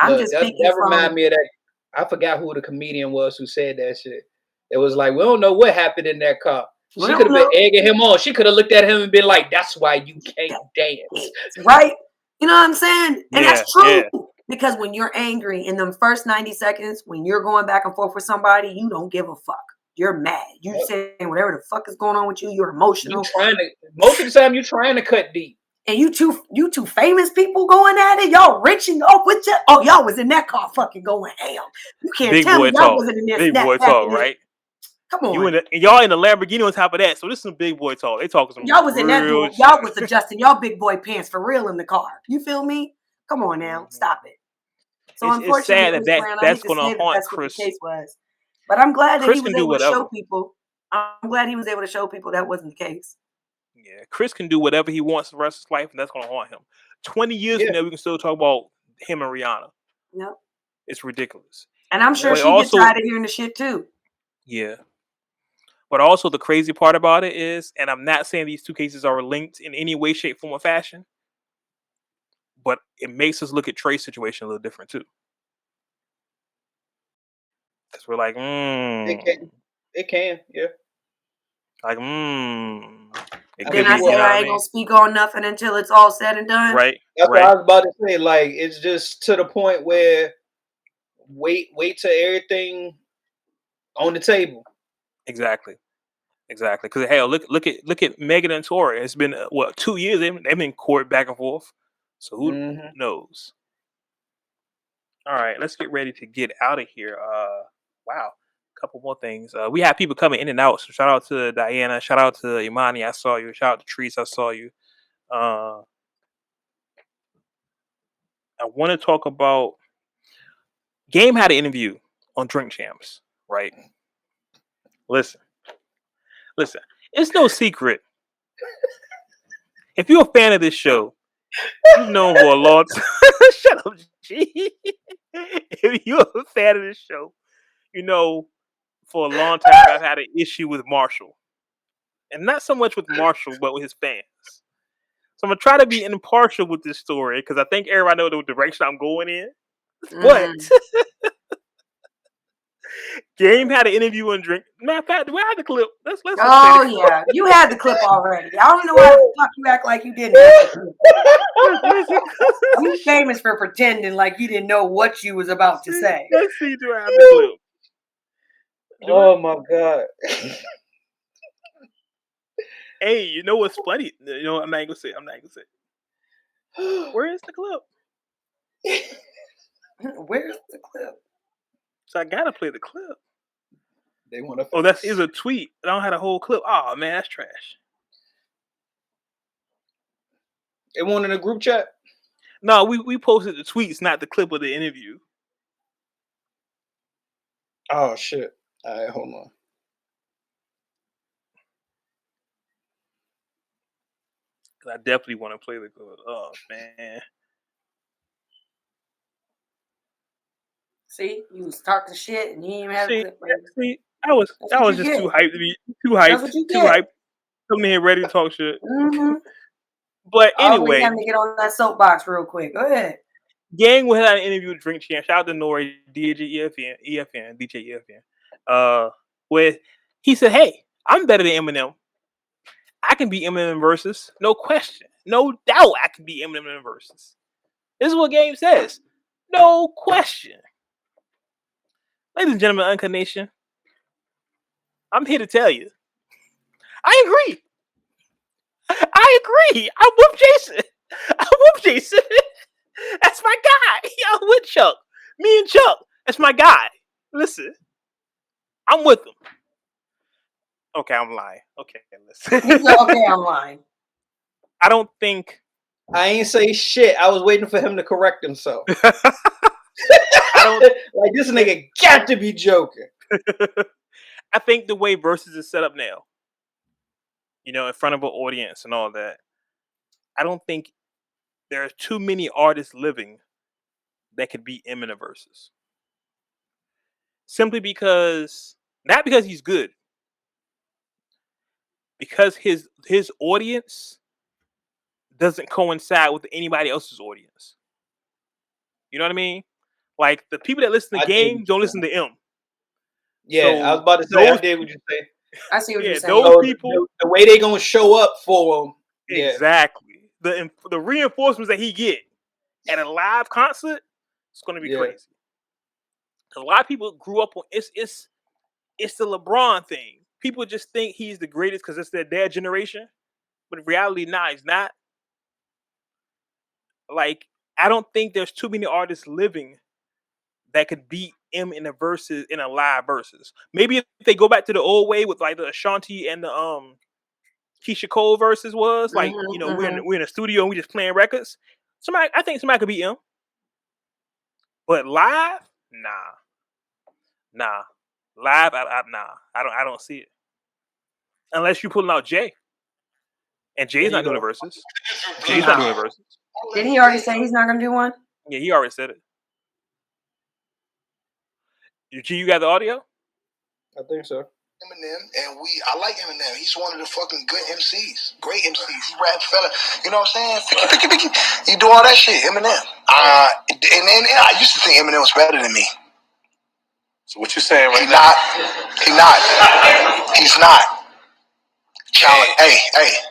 That remind me of that. I forgot who the comedian was who said that shit. It was like, we don't know what happened in that car. She could have been egging him on. She could have looked at him and been like, that's why you can't dance. Right? You know what I'm saying? And that's true. Yeah. Because when you're angry in them first 90 seconds, when you're going back and forth with somebody, you don't give a fuck. You're mad. You saying whatever the fuck is going on with you. You're emotional. Most of the time, you're trying to cut deep. And you two famous people going at it. Y'all rich and y'all was in that car fucking going ham. You can't big tell boy me y'all talk. wasn't in there. Big boy talk, right? Come on. And y'all in the Lamborghini on top of that. So this is some big boy talk. They talking some y'all was in that real dude. Y'all was adjusting y'all big boy pants for real in the car. You feel me? Come on now. Stop it. So it's sad that's going to haunt Chris. What the case was. But I'm glad that Chris he was can do able to whatever. show people. I'm glad he was able to show people that wasn't the case. Yeah, Chris can do whatever he wants the rest of his life, and that's going to haunt him. 20 years from now, we can still talk about him and Rihanna. Yep. It's ridiculous. And I'm sure she gets tired of hearing the shit too. Yeah. But also the crazy part about it is, and I'm not saying these two cases are linked in any way, shape, form, or fashion, but it makes us look at Trey's situation a little different too. Because we're like, It can, yeah. Like, Then I said I ain't gonna speak on nothing until it's all said and done. Right. That's what I was about to say. Like, it's just to the point where wait till everything on the table. Exactly. Because hell, look at Megan and Tori. It's been 2 years. They've been in court back and forth. So who knows? All right, let's get ready to get out of here. Wow, a couple more things. We have people coming in and out. So shout out to Diana. Shout out to Imani. I saw you. Shout out to Treese. I saw you. I want to talk about. Game had an interview on Drink Champs, right? Listen. It's no secret. If you're a fan of this show, you've known for a long time. Shut up, G. If you're a fan of this show, you know for a long time, I've had an issue with Marshall, and not so much with Marshall, but with his fans. So I'm gonna try to be impartial with this story because I think everybody knows the direction I'm going in. But Game had an interview and drink. Matter of fact, do I have the clip? Let's Oh yeah, you had the clip already. I don't know why the fuck you act like you didn't have the clip. You famous for pretending like you didn't know what you was about to say. Let's see, do I have the clip? Oh my god. Hey, you know what's funny? You know, I'm not gonna say. Where is the clip? Where's the clip? So I gotta play the clip. They want to. Oh, is a tweet. I don't have the whole clip. Oh man, that's trash. It won in a group chat. No, we posted the tweets, not the clip of the interview. Oh shit! All right, hold on. I definitely want to play the clip. Oh man. See, you was talking shit and you didn't even have the clip. Right? See, I was just too hyped to be too hyped. Coming in here ready to talk shit. Mm-hmm. But anyway, having to get on that soapbox real quick. Go ahead. Gang will have an interview with Drink Champ. Shout out to Nori, DJ EFN. Where he said, "Hey, I'm better than Eminem. I can be Eminem in verses, no question, no doubt. I can be Eminem in verses." This is what Game says, no question. Ladies and gentlemen, Uncut Nation, I'm here to tell you, I agree. I'm with Jason. That's my guy. I'm with Chuck. Me and Chuck. That's my guy. Listen, I'm with him. Okay, I'm lying. Okay, listen. Okay, I'm lying. I don't think. I ain't say shit. I was waiting for him to correct himself. I don't like this nigga got to be joking. I think the way Versus is set up now, you know, in front of an audience and all that, I don't think there are too many artists living that could beat him in a Versus. Simply because, not because he's good, because his audience doesn't coincide with anybody else's audience. You know what I mean? Like the people that listen to Game don't listen to him. Yeah, so I was about to say. I did what you say. I see what you're saying. Those people, the way they gonna show up for him. Exactly. The reinforcements that he get at a live concert, it's gonna be crazy. A lot of people grew up on it's the LeBron thing. People just think he's the greatest because it's their generation, but in reality, nah, he's not. Like, I don't think there's too many artists living that could beat him in a live versus. Maybe if they go back to the old way with like the Ashanti and the Keisha Cole versus was like, you know, we're in a studio and we just playing records. I think somebody could beat him, but live, nah, live, I don't see it unless you're pulling out Jay, and Jay's not doing the verses. Jay's not doing the verses. Didn't he already say he's not gonna do one? Yeah, he already said it. You got the audio? I think so. Eminem, and I like Eminem. He's one of the fucking good MCs. Great MCs. He rap fella. You know what I'm saying? Picky. He do all that shit. Eminem. And I used to think Eminem was better than me. So what you saying right now? He's not. Challenge. Hey,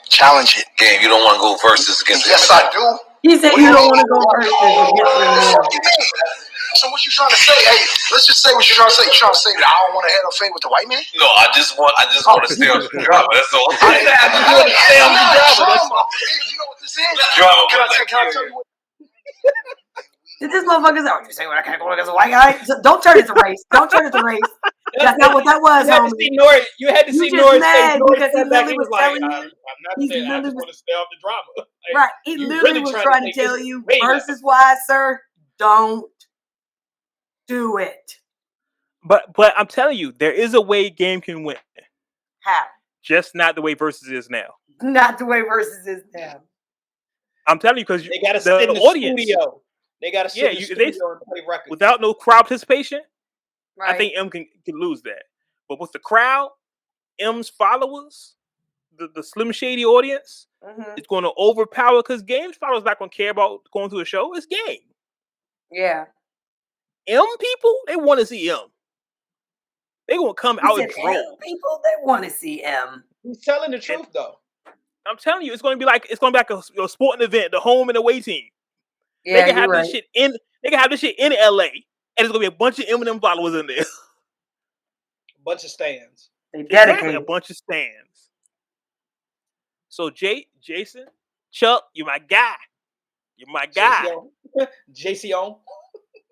challenge it. Game, you don't want to go versus against Eminem. Yes, I do. He said you don't want to go versus against Eminem. So what you trying to say? Hey, let's just say what you're trying to say. You trying to say that I don't want to head up fade with the white man? No, I just want to stay on the drama. That's all. I just want to stay on the drama. You know what this is? Drama. Can I tell you what? Did this motherfucker say, you say when I can't go against a white guy? So don't turn it to race. Don't turn it to race. That's not what that was, homie. You had to see Nori say, because he literally was telling you. I'm not saying I just want to stay off the drama. Like, right. He literally was trying to tell you, versus wise, sir, don't do it. But I'm telling you, there is a way Game can win. How? Just not the way Versus is now. Not the way Versus is now. I'm telling you because they got to sit in the audience. Studio. They got to sit in the studio and play records without no crowd participation. Right. I think M can lose that. But with the crowd, M's followers, the Slim Shady audience, it's going to overpower because Game's followers not going to care about going to a show. It's Game. Yeah. M people, they want to see M. They going to come out in droves. People that want to see M. He's telling the truth though. I'm telling you, it's going to be like a sporting event, the home and away team. Yeah, They can have this shit in. They can have this shit in LA, and there's gonna be a bunch of Eminem followers in there. A bunch of stands. They Exactly, dedicated. a bunch of stands. So Jason, Chuck, you're my guy. You're my guy. JC on.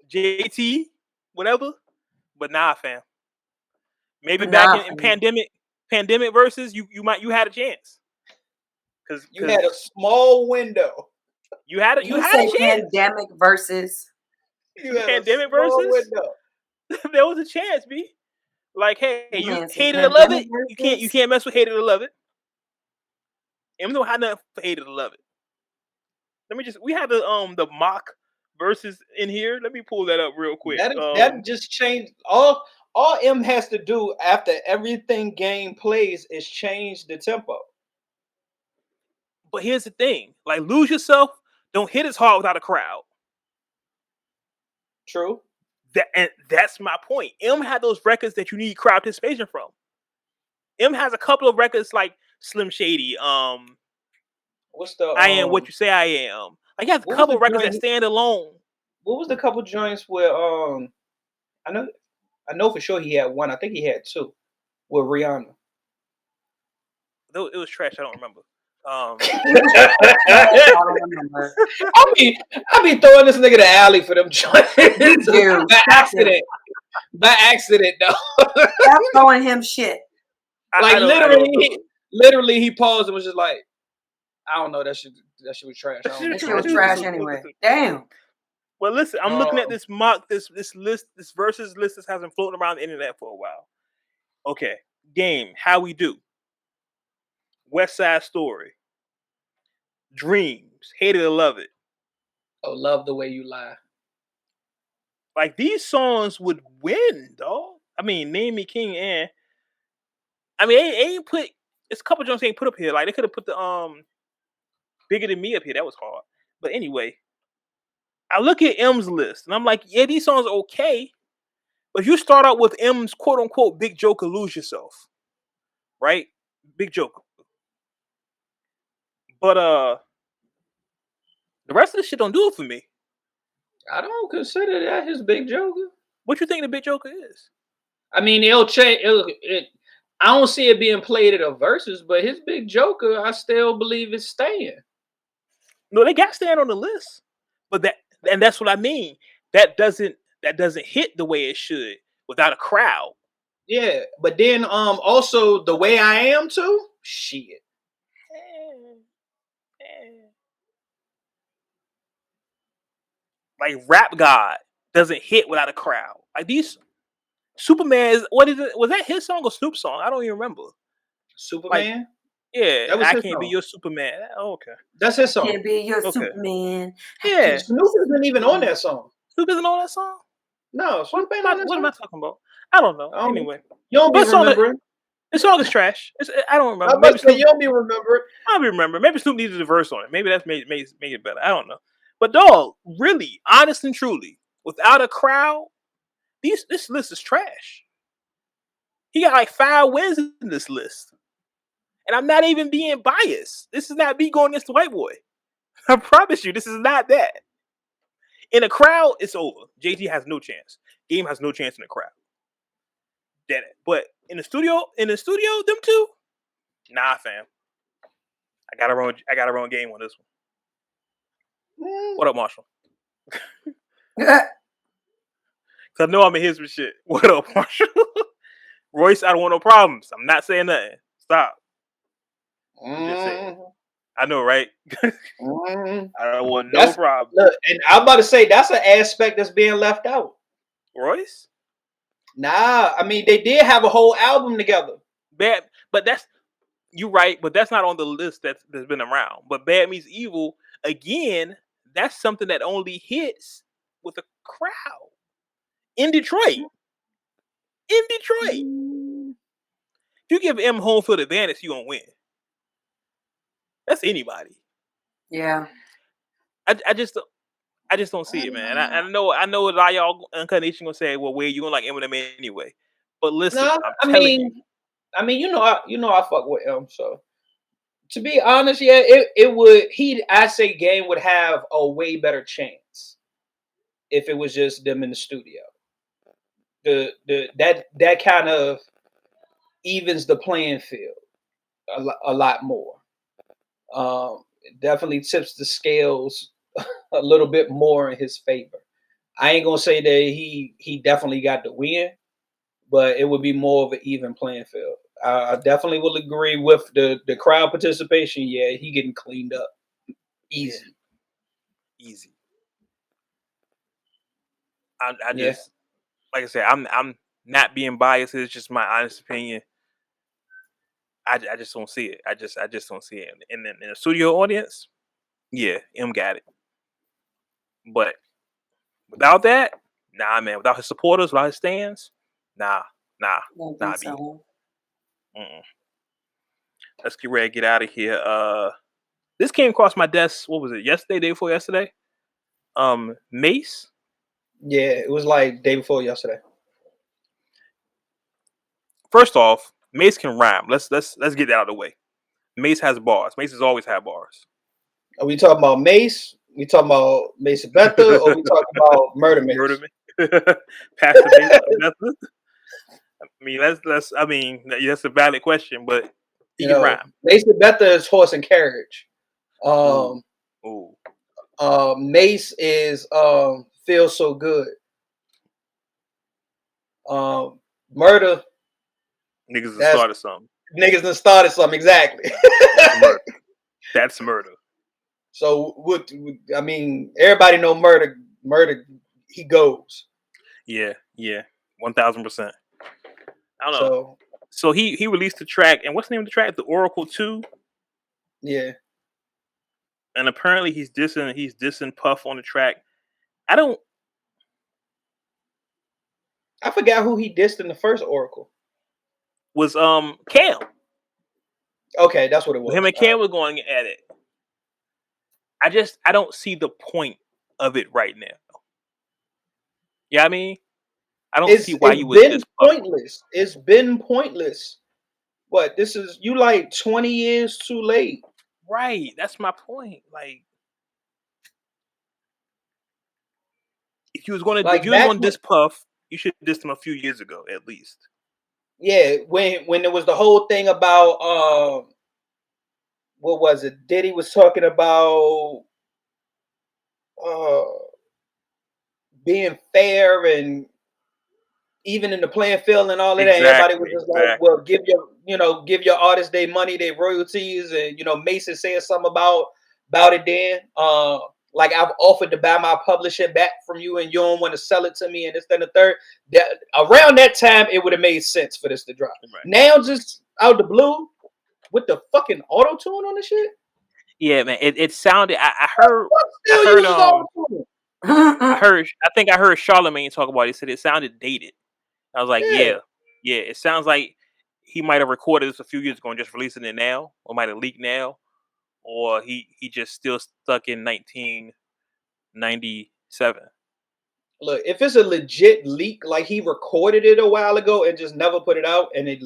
JT, whatever. But nah, fam. Maybe back in pandemic versus you had a chance. Cause you had a small window. You had a chance. Pandemic versus. Pandemic versus. There was a chance, B. Like, hey, you hate it or love it. You can't mess with hate it or love it. Eminem had nothing for hate it or love it. We had the mock verses in here. Let me pull that up real quick. That just changed all M has to do after everything Game plays is change the tempo. But here's the thing: like, Lose Yourself don't hit as hard without a crowd. True. That's my point. M had those records that you need crowd participation from. M has a couple of records like Slim Shady. What's the I Am What You Say I Am. Like, he has a couple of records that stand alone. What was the couple joints where I know for sure he had one. I think he had two with Rihanna. It was trash. I don't remember. I be throwing this nigga the alley for them joints by accident. By accident, though. Stop throwing him shit. Like literally, he paused and was just like, "I don't know. That shit was trash. That shit was trash anyway. Damn." Well, listen, I'm looking at this list, this versus list that has been floating around the internet for a while. Okay, Game, How We Do, West Side Story, Dreams, Hate It or Love It. Oh, Love the Way You Lie. Like, these songs would win, dog. I mean, Name Me King and they ain't put. It's a couple jumps they ain't put up here. Like, they could have put the Bigger Than Me up here. That was hard. But anyway, I look at M's list and I'm like, yeah, these songs are okay. But you start out with M's quote unquote Big Joker, Lose Yourself. Right? Big Joker. But the rest of this shit don't do it for me. I don't consider that his Big Joker. What you think the Big Joker is? I mean, it'll change. I don't see it being played at a versus, but his Big Joker, I still believe is staying. No, they got staying on the list, but that's what I mean. That doesn't hit the way it should without a crowd. Yeah, but then also The Way I Am too. Shit. Like, Rap God doesn't hit without a crowd. Like, these Superman is, what is it? Was that his song or Snoop's song? I don't even remember. Superman? Like, yeah, that was I his Can't song. Be Your Superman. Oh, okay. That's his song. Can't be your Superman. Yeah. Snoop isn't even on that song. Snoop isn't on that song? No, Snoop ain't on that What song. am I talking about? I don't know. Anyway. You don't be remembering. The song is trash. I don't remember. Maybe Snoop, you don't be remembering. I don't remember. Maybe Snoop needed a verse on it. Maybe that's made it better. I don't know. But dog, really, honest and truly, without a crowd, this list is trash. He got like 5 wins in this list. And I'm not even being biased. This is not me going against the white boy. I promise you, this is not that. In a crowd, it's over. JT has no chance. Game has no chance in the crowd. Dead it. But in the studio, them two, nah, fam. I got a wrong game on this one. What up, Marshall? Cause I know I'm in his with shit. What up, Marshall? Royce, I don't want no problems. I'm not saying nothing. Stop. I'm just saying. I know, right? I don't want no problem. Look, and I'm about to say that's an aspect that's being left out. Royce? Nah, I mean they did have a whole album together. Bad, but you're right, but that's not on the list that's been around. But Bad Meets Evil, again, that's something that only hits with a crowd. In Detroit. If you give M home field advantage, you gonna win. That's anybody. Yeah. I just don't see it, man. I know a lot of y'all Uncut Nation gonna say, well, Wade, you gonna like Eminem anyway. But listen, No, I'm telling you. I fuck with him. So to be honest, yeah, I say Game would have a way better chance if it was just them in the studio. That kind of evens the playing field a lot more. It definitely tips the scales a little bit more in his favor. I ain't gonna say that he definitely got the win, but it would be more of an even playing field. I definitely will agree with the crowd participation. Yeah, he getting cleaned up easy. Yeah. Easy. I just like I said, I'm not being biased. It's just my honest opinion. I just don't see it. I just don't see it. In the studio audience, yeah, M got it. But without that, nah, man. Without his supporters, without his stands, nah, Don't think B. so. Let's get ready to get out of here. This came across my desk. What was it? Yesterday, day before yesterday. Mase. Yeah, it was like day before yesterday. First off, Mase can rhyme. Let's get that out of the way. Mase has bars. Mase has always had bars. Are we talking about Mase? We talking about Mase Betha, or we talking about Murder Mase? Murder Mase. Pastor Mase. I mean, that's a valid question, but he can rhyme. Mase Betha is horse and carriage. Ooh. Mase is Feels So Good. Murder. Niggas done started something. Niggas done started something, exactly. That's murder. So everybody know murder. Murder, he goes. Yeah, 1000%. I don't know. So he released the track, and what's the name of the track? The Oracle 2. Yeah. And apparently he's dissing Puff on the track. I forgot who he dissed in the first Oracle. Was Cam. Okay, that's what it was. Him and Cam were going at it. I don't see the point of it right now. Yeah, I mean, I don't see why you would diss Puff. Pointless. It's been pointless. What, this is you like 20 years too late. Right. That's my point. Like, if you was going to diss Puff, you should diss him a few years ago, at least. Yeah, when there was the whole thing about what was it? Diddy was talking about being fair and even in the playing field and all of that. Everybody was just like, well, give your artists their money, their royalties, and Mason said something about it then. Like, I've offered to buy my publishing back from you and you don't want to sell it to me and this, then the third. Around that time, it would have made sense for this to drop. Right. Now, just out the blue, with the fucking auto-tune on the shit? Yeah, man. It sounded, I heard Charlamagne talk about it. He said it sounded dated. I was like, yeah. It sounds like he might have recorded this a few years ago and just releasing it now, or might have leaked now, or he just still stuck in 1997. Look, if it's a legit leak, like he recorded it a while ago and just never put it out, and it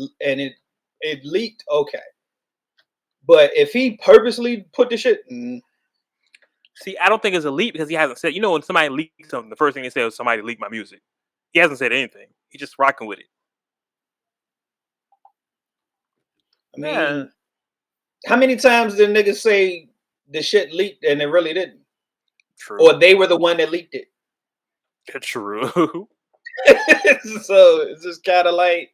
leaked, okay. But if he purposely put the shit, see, I don't think it's a leak because he hasn't said. When somebody leaks something, the first thing they say is somebody leaked my music. He hasn't said anything. He's just rocking with it. I mean, how many times did niggas say the shit leaked and it really didn't? True. Or they were the one that leaked it. True. So it's just kind of like,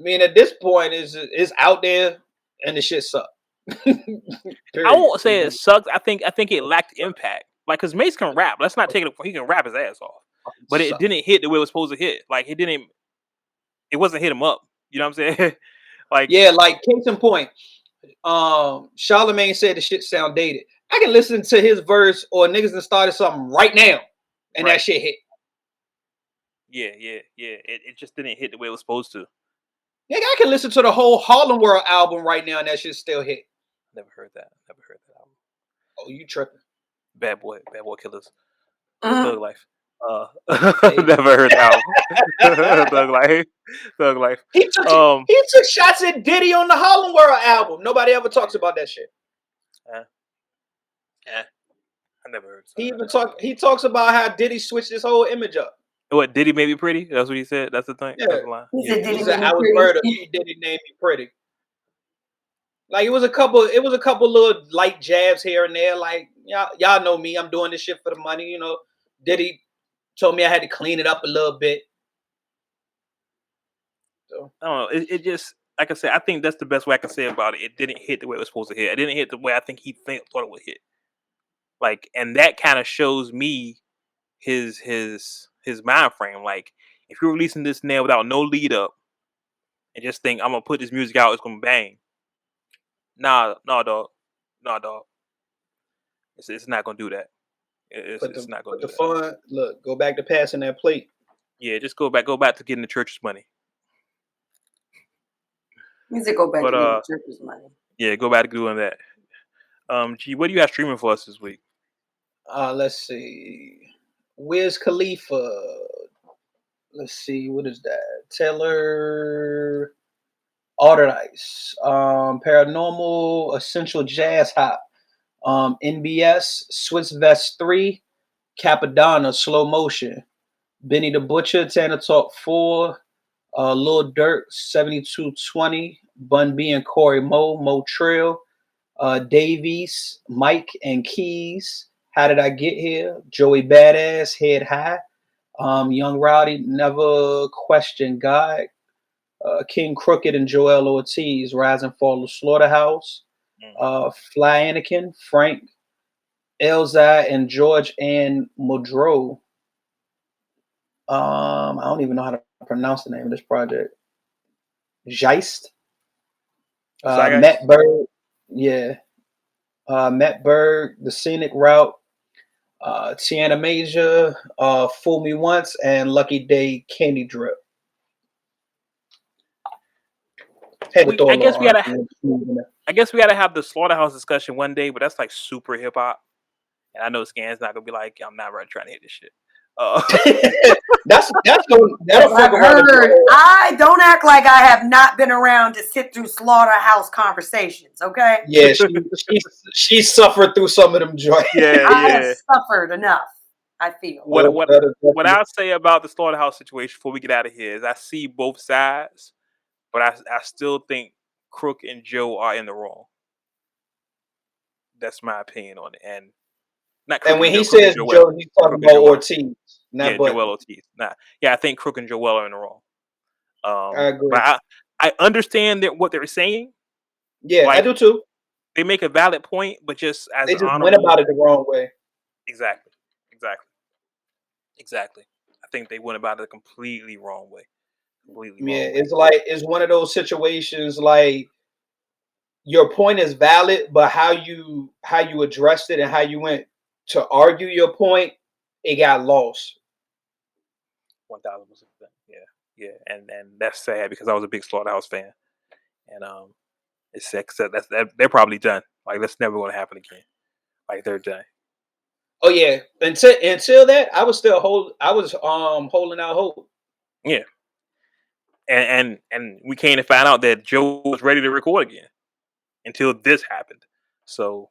at this point, it's out there and the shit sucked. I won't say it sucked. I think it lacked impact. Like, because Mase can rap. Let's not take it. He can rap his ass off. But it didn't hit the way it was supposed to hit. Like, it wasn't hit him up. You know what I'm saying? Like, yeah, like case in point, Charlamagne said the shit sound dated. I can listen to his verse or niggas that started something right now and that shit hit. Yeah. It just didn't hit the way it was supposed to. Nigga, I can listen to the whole Harlem World album right now, and that shit still hit. Never heard that. Never heard that album. Oh, you tripping? Bad Boy Killers, Mhm. Thug Life. Never heard the album. Thug Life. He took shots at Diddy on the Harlem World album. Nobody ever talks about that shit. I never heard. He talks about how Diddy switched his whole image up. What, Diddy made me pretty? That's what he said. That's the thing. Yeah. That's the line. He said, He "Diddy said, made me I was pretty." murdered. Diddy named me pretty. Like it was a couple little light jabs here and there. Like y'all know me. I'm doing this shit for the money. You know, Diddy told me I had to clean it up a little bit. So I don't know. It just, like I said, I think that's the best way I can say about it. It didn't hit the way it was supposed to hit. It didn't hit the way I think he thought it would hit. Like, and that kind of shows me his mind frame. Like, if you're releasing this now without no lead up and just think I'm gonna put this music out, it's gonna bang. Nah, dog. It's not gonna do that. It's not gonna do that. Fun. Look, go back to passing that plate. Yeah, just go back to getting the church's money. He said, "Go back But to the church's money." yeah, go back to doing that. G, what do you have streaming for us this week? Let's see. Wiz Khalifa. Let's see. What is that? Taylor Alderdice. Paranormal Essential Jazz Hop. NBS Swiss Vest 3. Capadonna Slow Motion. Benny the Butcher Tanner Talk 4. Lil Durk 7220. Bun B and Corey Mo Trill. Davies, Mike and Keys. How Did I Get Here? Joey Badass, Head High. Young Rowdy, Never Question God. King Crooked and Joel Ortiz, Rise and Fall of Slaughterhouse. Fly Anakin, Frank. Elzai and George and Mudrow. I don't even know how to pronounce the name of this project. Geist. Matt Berg. Yeah. Matt Berg, The Scenic Route. Tiana Major, Fool Me Once, and Lucky Day Candy Drip. I guess we gotta have the Slaughterhouse discussion one day, but that's like super hip hop, and I know Scan's not gonna be like, I'm not really trying to hit this shit. That's I've heard. I don't act like I have not been around to sit through Slaughterhouse conversations. Okay. Yeah, she suffered through some of them joints. Yeah, I have suffered enough. I feel. What I'll say about the Slaughterhouse situation before we get out of here is I see both sides, but I still think Crook and Joe are in the wrong. That's my opinion on it. And not Crook and when and he Joe, says Joe, he's talking about Ortiz. Yeah, Joel Ortiz. I think Crook and Joel are in the wrong. I agree. But I understand what they're saying. Yeah, I do too. They make a valid point, but just as they just went about it the wrong way. Exactly. I think they went about it the completely wrong way. It's one of those situations like your point is valid, but how you addressed it and how you went to argue your point, it got lost. 1000%. Yeah, and that's sad because I was a big Slaughterhouse fan, and it's sad because they're probably done. Like that's never going to happen again. Like they're done. Oh yeah, until that, I was still holding out hope. Yeah, and we came to find out that Joe was ready to record again until this happened. So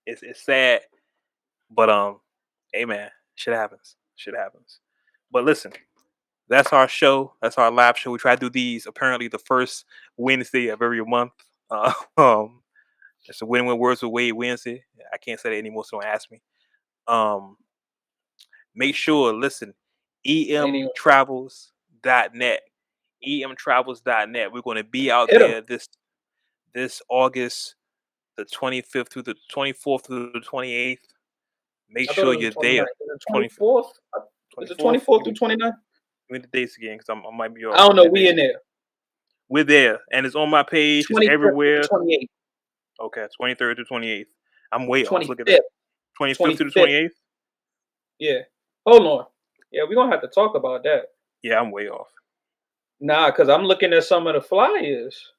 it's sad, but hey man, shit happens. But listen, that's our show. That's our live show. We try to do these apparently the first Wednesday of every month. It's a win with Words with Wade Wednesday. I can't say that anymore, so don't ask me. Make sure, listen, emtravels.net. emtravels.net. We're going to be out there this August, the 25th through the 24th through the 28th. Make sure you're there. 24th? Is it 24th through 29th? Give me the dates again because I might be off. I don't know. We in there. We're there. And it's on my page. It's everywhere. 28th. Okay, 23rd to 28th. I'm way off. Look at 25th. that. 25th to the 28th? Yeah. Hold on. Yeah, we're going to have to talk about that. Yeah, I'm way off. Nah, because I'm looking at some of the flyers.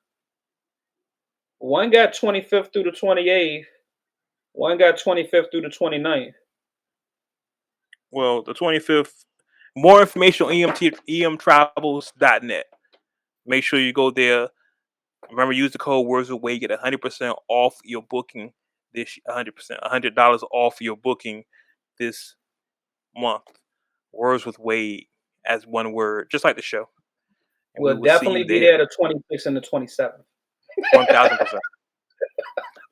One got 25th through the 28th. One got 25th through the 29th. Well, the 25th. More information on emtravels.net. Make sure you go there. Remember, use the code WordsWithWade. Get 100% off your booking. $100 off your booking this month. Words with Wade as one word, just like the show. And We'll definitely be there the 26th and the 27th. 1,000%.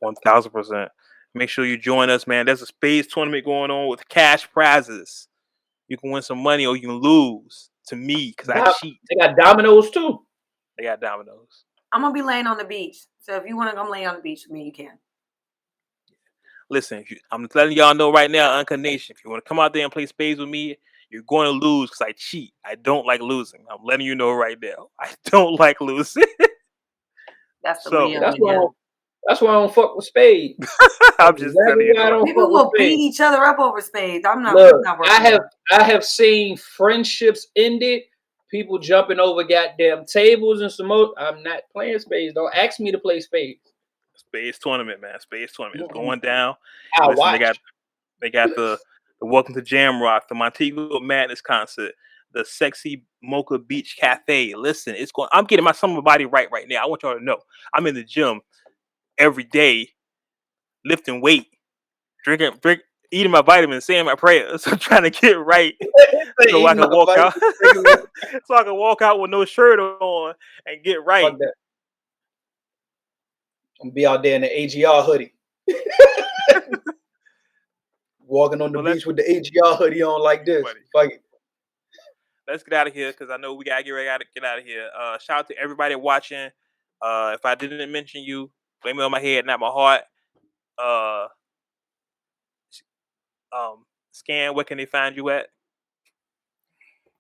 1,000%. Make sure you join us, man. There's a spades tournament going on with cash prizes. You can win some money or you can lose to me because I cheat. They got dominoes too. They got dominoes. I'm gonna be laying on the beach, so if you want to come lay on the beach with me, you can. Listen, I'm letting y'all know right now, Uncut Nation, if you want to come out there and play spades with me, you're going to lose because I cheat. I don't like losing. I'm letting you know right now. I don't like losing. That's the That's why I don't fuck with spades. I'm just telling you. People will beat each other up over spades. I'm not. Look, not I have seen friendships ended. People jumping over goddamn tables and some more. I'm not playing spades. Don't ask me to play spades. Spades tournament, man. Spades tournament is going down. Listen, they got the Welcome to Jamrock, the Montego Madness concert, the Sexy Mocha Beach Cafe. Listen, it's going. I'm getting my summer body right now. I want y'all to know. I'm in the gym every day, lifting weight, eating my vitamins, saying my prayers. I'm trying to get right so I can walk out. So I can walk out with no shirt on and get right. I'm gonna be out there in the AGR hoodie. Walking on the beach with the AGR hoodie on like this. Fuck it. Let's get out of here because I know we gotta get out of here. Shout out to everybody watching. If I didn't mention you, blame it on my head, not my heart. Scan, where can they find you at?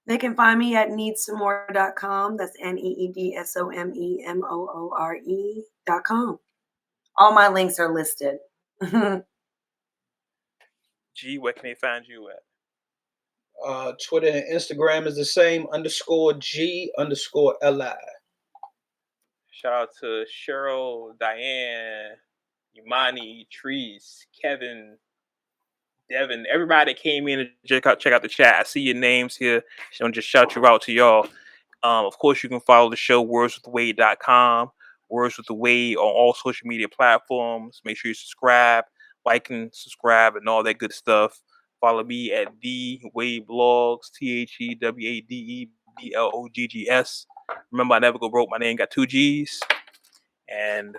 They can find me at needsomeore.com. That's needsomemoore.com. All my links are listed. G, where can they find you at? Twitter and Instagram is the same, _G_LI. Shout out to Cheryl, Diane, Imani, Trees, Kevin, Devin, everybody that came in and check out the chat. I see your names here. I'm just shout you out to y'all. Of course, you can follow the show, WordsWithWade.com, Words with the Wade on all social media platforms. Make sure you subscribe, like and subscribe, and all that good stuff. Follow me at The Wade Blogs, TheWadeBloggs. Remember, I never go broke. My name got 2 G's. And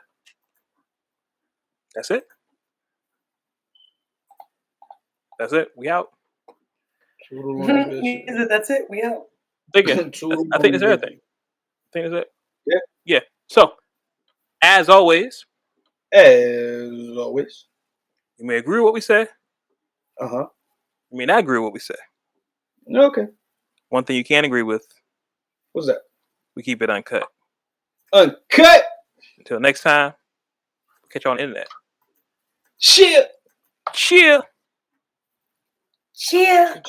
that's it. That's it. We out. That's it. We out. I think that's everything. I think that's it. Yeah. So, as always, you may agree with what we say. You may not agree with what we say. Okay. One thing you can't agree with. What's that? We keep it uncut. Uncut. Until next time, catch you on the internet. Cheer. Cheer. Cheer.